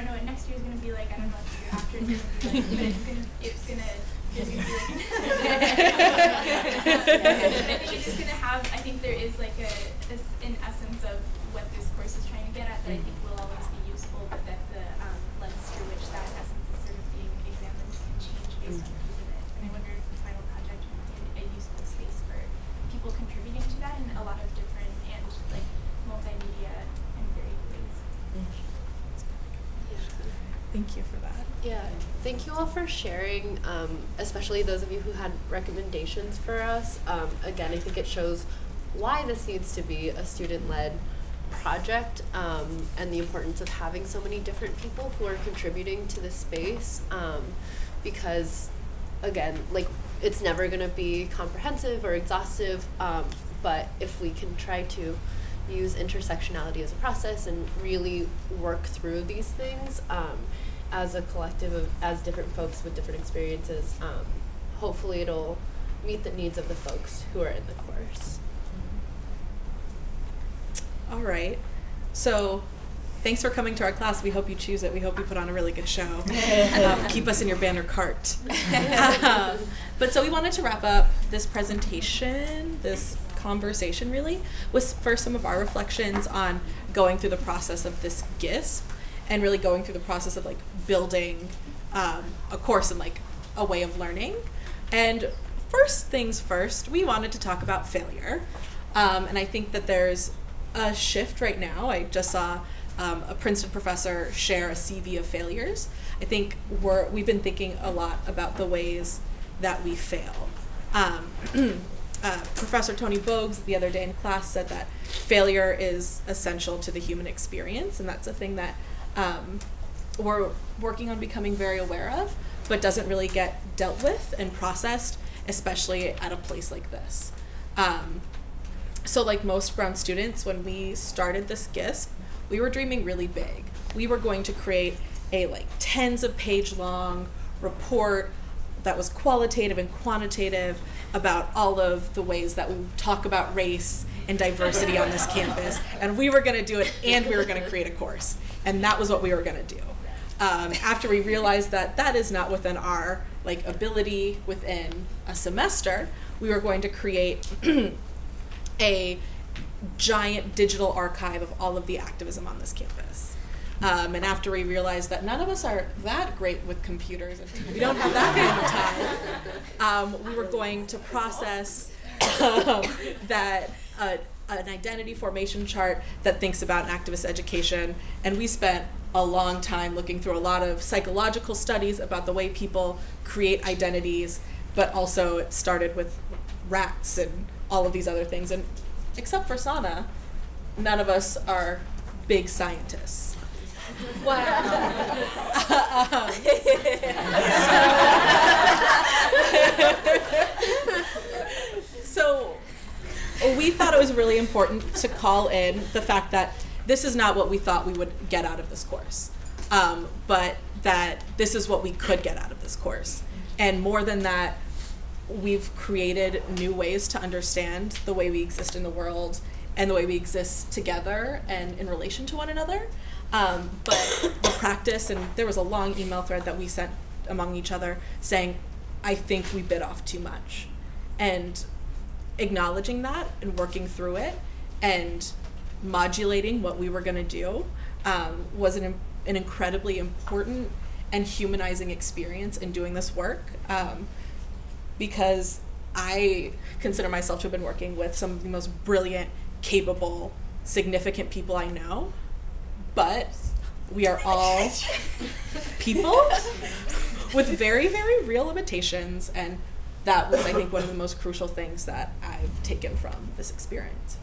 S20: know what next year is going to be like. I don't know what the year after is going to be like, but it's going to be like, I think it's going to have, I think there is like an essence of what this course is trying to get at that I think will always be useful, but that the lens through which that essence is sort of being examined can change based on who's in it. And I wonder if the final project would be a useful space for people contributing to that in a lot of different and like multimedia and varied ways.
S4: Thank you for that.
S5: Yeah, thank you all for sharing, especially those of you who had recommendations for us. Again, I think it shows why this needs to be a student-led project, and the importance of having so many different people who are contributing to this space, because, again, like, it's never going to be comprehensive or exhaustive, but if we can try to use intersectionality as a process and really work through these things as a collective as different folks with different experiences, hopefully it'll meet the needs of the folks who are in the course.
S4: All right. So thanks for coming to our class. We hope you choose it. We hope we put on a really good show. Keep us in your banner cart. But so we wanted to wrap up this presentation, this conversation really, with for some of our reflections on going through the process of this GISP and really going through the process of like building a course and like a way of learning. And first things first, we wanted to talk about failure. And I think that there's a shift right now. I just saw a Princeton professor share a CV of failures. I think we've been thinking a lot about the ways that we fail. Professor Tony Bogues the other day in class said that failure is essential to the human experience, and that's a thing that we're working on becoming very aware of, but doesn't really get dealt with and processed, especially at a place like this. So like most Brown students, when we started this GISP, we were dreaming really big. We were going to create a like tens of page long report that was qualitative and quantitative about all of the ways that we talk about race and diversity on this campus. And we were gonna do it, and we were gonna create a course. And that was what we were gonna do. After we realized that that is not within our like ability within a semester, we were going to create a giant digital archive of all of the activism on this campus. And after we realized that none of us are that great with computers, and we don't have that kind of time, we were going to process that an identity formation chart that thinks about an activist education. And we spent a long time looking through a lot of psychological studies about the way people create identities, but also it started with rats and all of these other things. And except for Sana, none of us are big scientists. So we thought it was really important to call in the fact that this is not what we thought we would get out of this course, but that this is what we could get out of this course. And more than that, we've created new ways to understand the way we exist in the world and the way we exist together and in relation to one another. But the practice, and there was a long email thread that we sent among each other saying, I think we bit off too much. And acknowledging that and working through it and modulating what we were going to do was an incredibly important and humanizing experience in doing this work, because I consider myself to have been working with some of the most brilliant, capable, significant people I know, but we are all people with very, very real limitations, and that was, I think, one of the most crucial things that I've taken from this experience.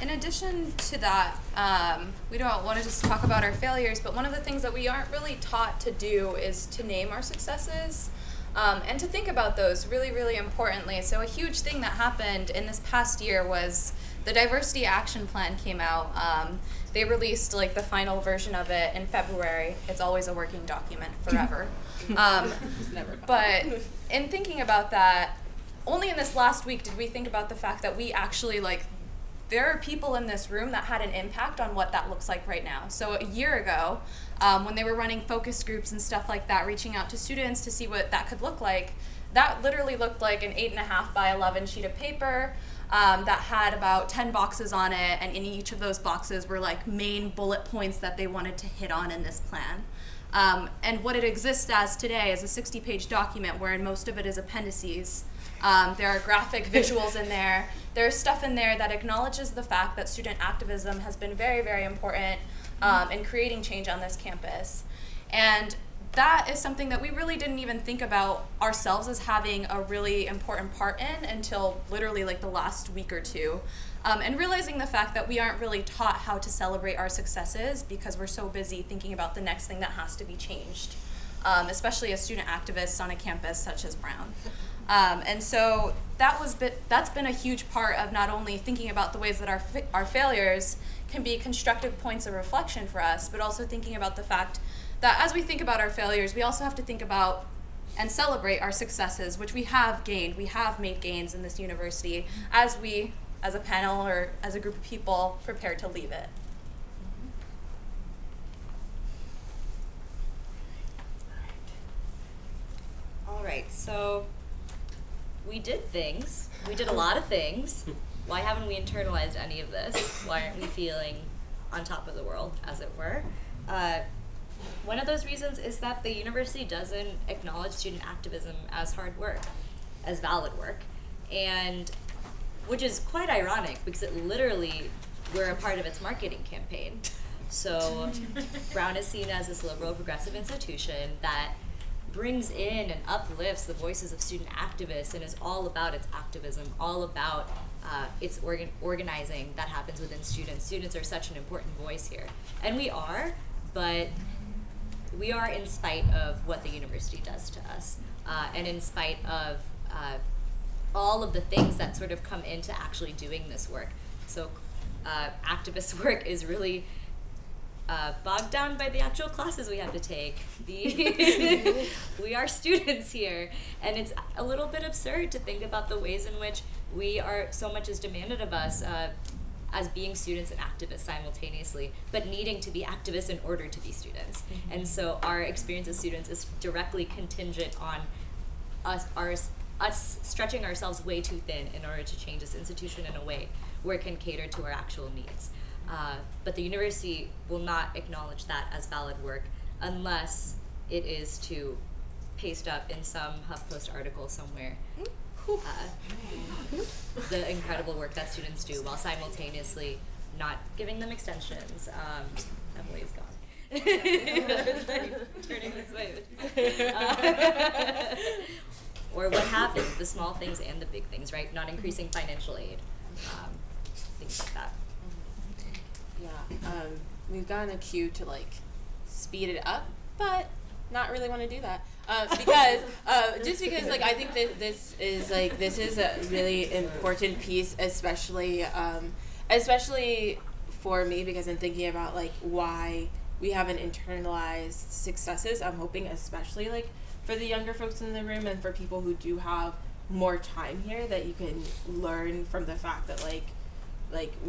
S3: In addition to that, we don't want to just talk about our failures, but one of the things that we aren't really taught to do is to name our successes and to think about those really, really importantly. So a huge thing that happened in this past year was the Diversity Action Plan came out. They released like the final version of it in February. It's always a working document forever. But in thinking about that, only in this last week did we think about the fact that we actually there are people in this room that had an impact on what that looks like right now. So a year ago, when they were running focus groups and stuff like that, reaching out to students to see what that could look like, that literally looked like an 8.5 by 11 sheet of paper that had about 10 boxes on it, and in each of those boxes were like main bullet points that they wanted to hit on in this plan. And what it exists as today is a 60-page document wherein most of it is appendices. There are graphic visuals in there. There's stuff in there that acknowledges the fact that student activism has been very, very important in creating change on this campus. And that is something that we really didn't even think about ourselves as having a really important part in until literally like the last week or two. And realizing the fact that we aren't really taught how to celebrate our successes because we're so busy thinking about the next thing that has to be changed, especially as student activists on a campus such as Brown. And so that's been a huge part of not only thinking about the ways that our failures can be constructive points of reflection for us, but also thinking about the fact that as we think about our failures, we also have to think about and celebrate our successes, which we have gained. We have made gains in this university as we, as a panel or as a group of people, prepare to leave it.
S6: All right, so we did things. We did a lot of things. Why haven't we internalized any of this? Why aren't we feeling on top of the world, as it were? One of those reasons is that the university doesn't acknowledge student activism as hard work, as valid work, and which is quite ironic because it literally, we're a part of its marketing campaign. So Brown is seen as this liberal progressive institution that brings in and uplifts the voices of student activists and is all about its activism, all about its organizing that happens within students. Students are such an important voice here. And we are, but we are in spite of what the university does to us, and in spite of all of the things that sort of come into actually doing this work. So activist work is really bogged down by the actual classes we have to take. We are students here, and it's a little bit absurd to think about the ways in which we are, so much is demanded of us as being students and activists simultaneously, but needing to be activists in order to be students. And so our experience as students is directly contingent on us stretching ourselves way too thin in order to change this institution in a way where it can cater to our actual needs. But the university will not acknowledge that as valid work unless it is to paste up in some HuffPost article somewhere the incredible work that students do while simultaneously not giving them extensions. Emily's gone. Turning this way. Or what have you, the small things and the big things, right? Not increasing financial aid, things like that.
S2: Yeah, we've gotten accused to speed it up, but not really want to do that because I think that this is a really important piece, especially for me, because I'm thinking about why we haven't internalized successes. I'm hoping especially for the younger folks in the room and for people who do have more time here, that you can learn from the fact that like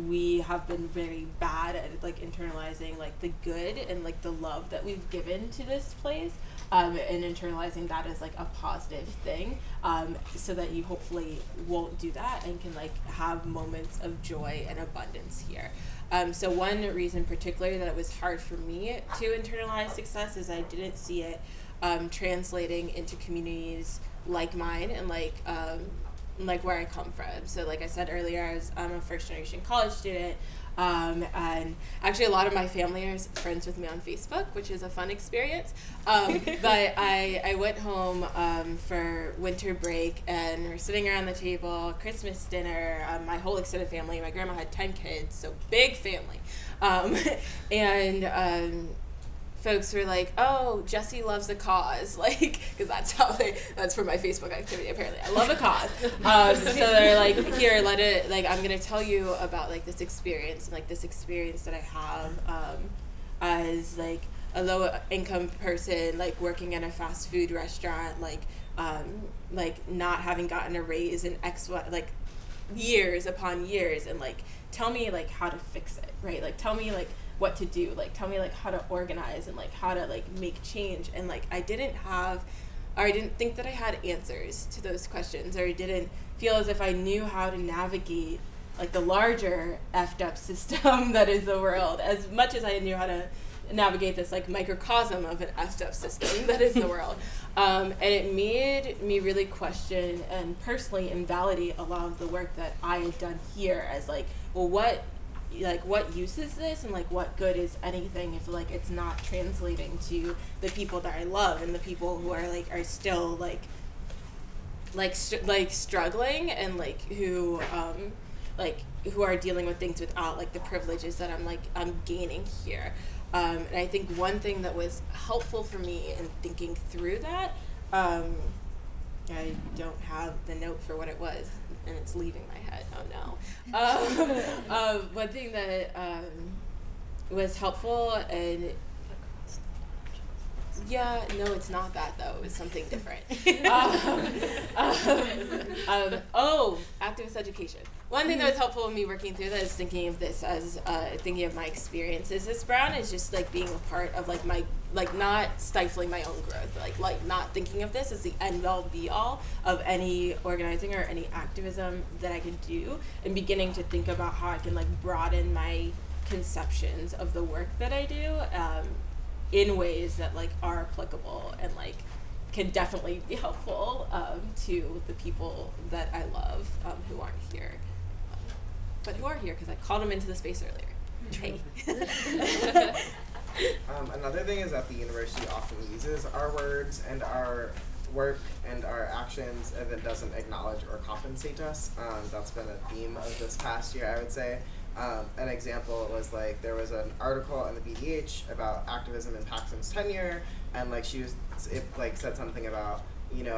S2: we have been very bad at like internalizing like the good and like the love that we've given to this place, and internalizing that as like a positive thing, so that you hopefully won't do that and can like have moments of joy and abundance here. So one reason particularly that it was hard for me to internalize success is I didn't see it translating into communities like mine and like where I come from. So like I said earlier, I'm a first generation college student, and actually a lot of my family are friends with me on Facebook, which is a fun experience. But I went home for winter break, and we're sitting around the table, Christmas dinner, my whole extended family. My grandma had 10 kids, so big family. And folks were like, oh, Jessie loves a cause, like, because that's for my Facebook activity, apparently. I love a cause. So they're like, here, I'm going to tell you about, like, this experience, and, like, this experience that I have as, like, a low-income person, like, working in a fast food restaurant, like, not having gotten a raise in years upon years, and, like, tell me, like, how to fix it, right? Like, tell me, like, what to do, like tell me like how to organize and like how to like make change. And like I didn't think that I had answers to those questions, or I didn't feel as if I knew how to navigate like the larger effed up system that is the world, as much as I knew how to navigate this like microcosm of an effed up system that is the world. And it made me really question and personally invalidate a lot of the work that I had done here as like, well, what use is this, and like what good is anything if like it's not translating to the people that I love and the people who are still struggling and who are dealing with things without like the privileges that I'm gaining here. And I think one thing that was helpful for me in thinking through that, I don't have the note for what it was, and it's leaving my head. Oh no. One thing that was helpful, and yeah, no, it's not that though. It's something different. Activist education. One thing that was helpful in me working through that is thinking of this as thinking of my experiences as Brown is just like being a part of like my not stifling my own growth, like not thinking of this as the end all be all of any organizing or any activism that I could do, and beginning to think about how I can like broaden my conceptions of the work that I do in ways that like are applicable and like can definitely be helpful to the people that I love who aren't here, but who are here because I called them into the space earlier. Hey.
S8: Another thing is that the university often uses our words and our work and our actions and then doesn't acknowledge or compensate us. That's been a theme of this past year, I would say. An example was like there was an article in the BDH about activism in Paxton's tenure, and like it said something about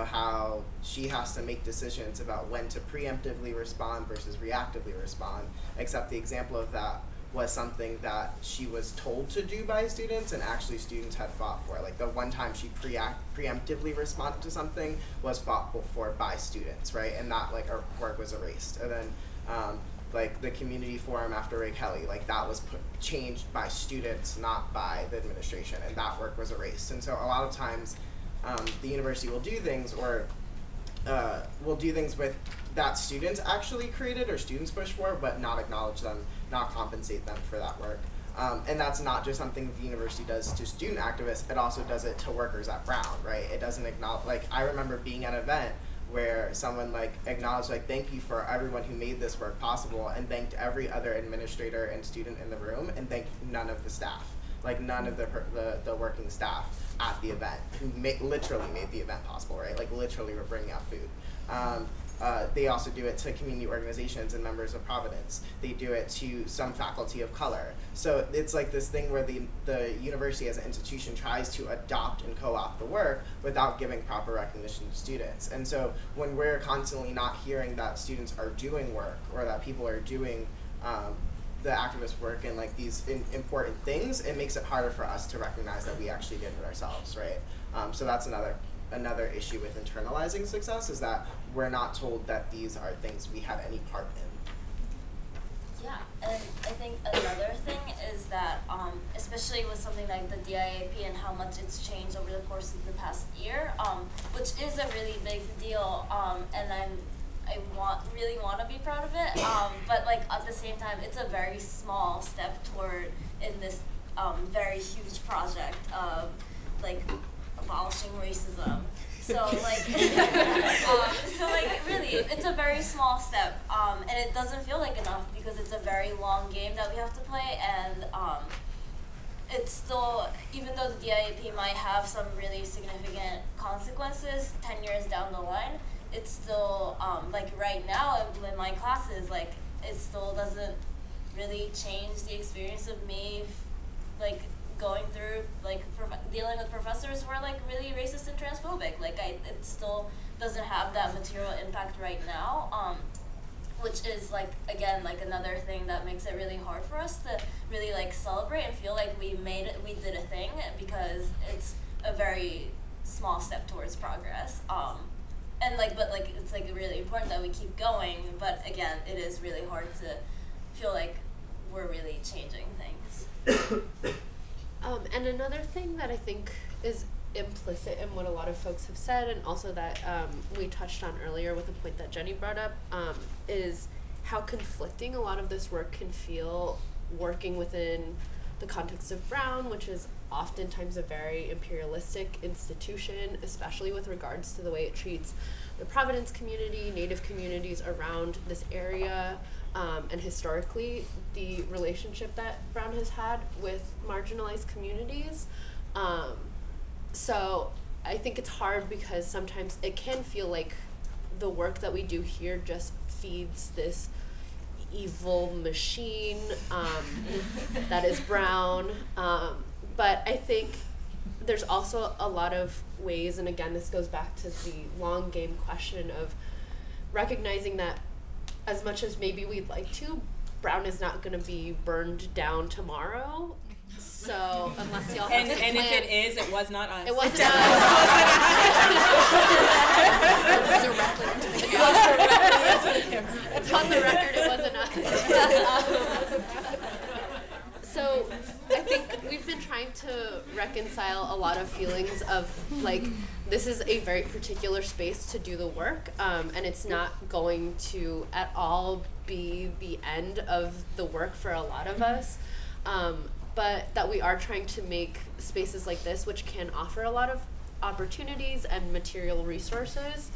S8: how she has to make decisions about when to preemptively respond versus reactively respond, except the example of that was something that she was told to do by students, and actually students had fought for. Like the one time she preemptively responded to something was fought for by students, right? And that like her work was erased. And then like the community forum after Ray Kelly, like that was changed by students, not by the administration, and that work was erased. And so a lot of times the university will do things with that students actually created or students push for, but not acknowledge them, not compensate them for that work. And that's not just something the university does to student activists, it also does it to workers at Brown, right? It doesn't acknowledge, like I remember being at an event where someone like acknowledged like thank you for everyone who made this work possible, and thanked every other administrator and student in the room, and thanked none of the staff, like none of the working staff at the event who literally made the event possible, right? Like literally were bringing out food. They also do it to community organizations and members of Providence. They do it to some faculty of color. So it's like this thing where the university as an institution tries to adopt and co-opt the work without giving proper recognition to students. And so when we're constantly not hearing that students are doing work, or that people are doing the activist work and like these important things, it makes it harder for us to recognize that we actually did it ourselves, right? So that's another another issue with internalizing success is that we're not told that these are things we have any part in.
S7: Yeah, and I think another thing is that, especially with something like the DIAP and how much it's changed over the course of the past year, which is a really big deal, and I really want to be proud of it, but like at the same time, it's a very small step toward in this very huge project of like abolishing racism. So like, really, it's a very small step, and it doesn't feel like enough because it's a very long game that we have to play, and it's still, even though the DIAP might have some really significant consequences 10 years down the line, it's still, like right now in my classes, like it still doesn't really change the experience of me, like going through, like dealing with professors who are like really racist and transphobic. Like it still doesn't have that material impact right now, which is like, again, like another thing that makes it really hard for us to really like celebrate and feel like we did a thing, because it's a very small step towards progress. And like, but like, it's like really important that we keep going, but again, it is really hard to feel like we're really changing things.
S5: And another thing that I think is implicit in what a lot of folks have said, and also that we touched on earlier with a point that Jenny brought up, is how conflicting a lot of this work can feel working within the context of Brown, which is oftentimes a very imperialistic institution, especially with regards to the way it treats the Providence community, Native communities around this area, and historically the relationship that Brown has had with marginalized communities. So I think it's hard because sometimes it can feel like the work that we do here just feeds this evil machine that is Brown. But I think there's also a lot of ways, and again, this goes back to the long game question of recognizing that as much as maybe we'd like to, Brown is not going to be burned down tomorrow. So unless y'all have some
S2: and if
S5: plans,
S2: it is, it was not us.
S5: it wasn't us. It's on the record. It wasn't us. So I think we've been trying to reconcile a lot of feelings of like, this is a very particular space to do the work, and it's not going to at all be the end of the work for a lot of us, but that we are trying to make spaces like this, which can offer a lot of opportunities and material resources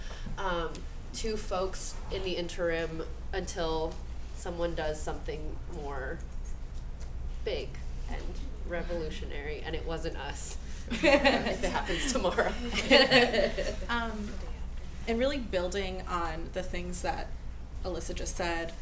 S5: to folks in the interim until someone does something more big and revolutionary, and it wasn't us. If it happens tomorrow.
S4: And really building on the things that Alyssa just said,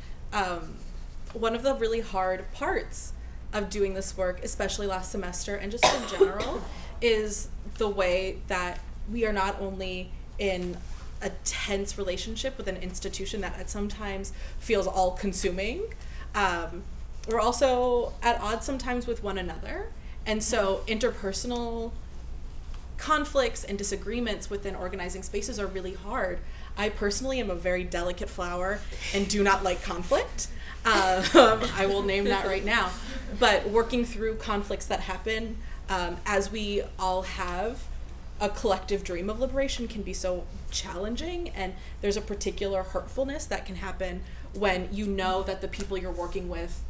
S4: one of the really hard parts of doing this work, especially last semester and just in general, is the way that we are not only in a tense relationship with an institution that sometimes feels all-consuming, we're also at odds sometimes with one another. And so interpersonal conflicts and disagreements within organizing spaces are really hard. I personally am a very delicate flower and do not like conflict. I will name that right now. But working through conflicts that happen as we all have a collective dream of liberation can be so challenging, and there's a particular hurtfulness that can happen when you know that the people you're working with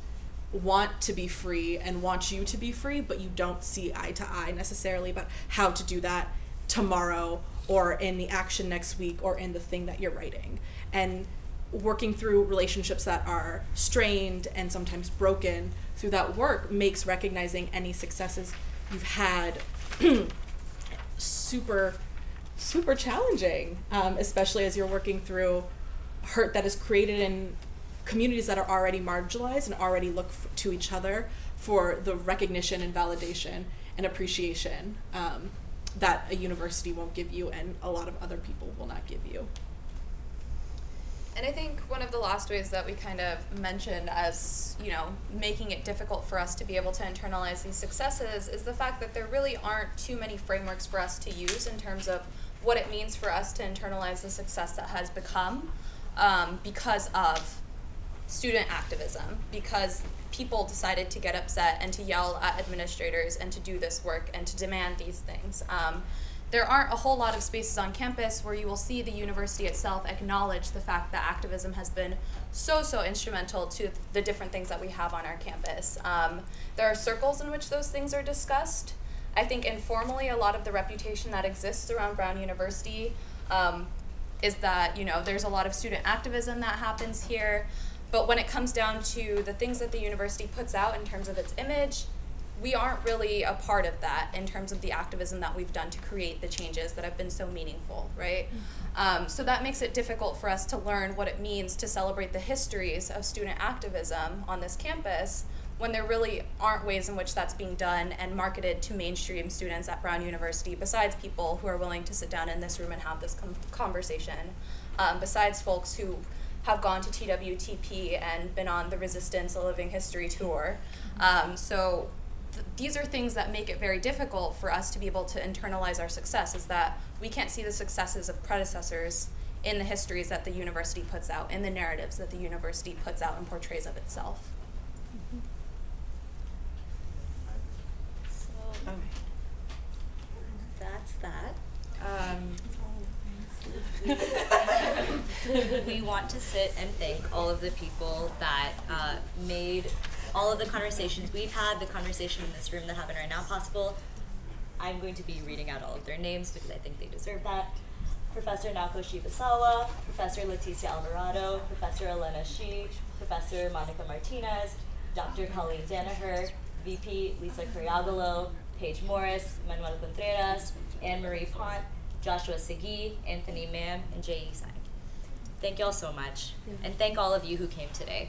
S4: want to be free and want you to be free, but you don't see eye to eye necessarily about how to do that tomorrow or in the action next week or in the thing that you're writing. And working through relationships that are strained and sometimes broken through that work makes recognizing any successes you've had super challenging, especially as you're working through hurt that is created in communities that are already marginalized and already look to each other for the recognition and validation and appreciation that a university won't give you and a lot of other people will not give you.
S3: And I think one of the last ways that we kind of mentioned as, you know, making it difficult for us to be able to internalize these successes is the fact that there really aren't too many frameworks for us to use in terms of what it means for us to internalize the success that has become because of student activism, because people decided to get upset and to yell at administrators and to do this work and to demand these things. There aren't a whole lot of spaces on campus where you will see the university itself acknowledge the fact that activism has been so instrumental to the different things that we have on our campus. There are circles in which those things are discussed. I think informally, a lot of the reputation that exists around Brown University is that, you know, there's a lot of student activism that happens here, but when it comes down to the things that the university puts out in terms of its image, we aren't really a part of that in terms of the activism that we've done to create the changes that have been so meaningful, right? So that makes it difficult for us to learn what it means to celebrate the histories of student activism on this campus when there really aren't ways in which that's being done and marketed to mainstream students at Brown University, besides people who are willing to sit down in this room and have this conversation, besides folks who have gone to TWTP and been on the Resistance A Living History tour. So these are things that make it very difficult for us to be able to internalize our success, is that we can't see the successes of predecessors in the histories that the university puts out, in the narratives that the university puts out and portrays of itself.
S6: So that's that. We want to sit and thank all of the people that made all of the conversations we've had, the conversation in this room that happen right now possible. I'm going to be reading out all of their names because I think they deserve that. Professor Naoko Shibasawa, Professor Leticia Alvarado, Professor Elena Shi, Professor Monica Martinez, Dr. Colleen Danaher, VP Lisa Cariagolo, Paige Morris, Manuel Contreras, Anne-Marie Pont, Joshua Segui, Anthony Mam, and Jay Isang. Thank you all so much. And thank all of you who came today.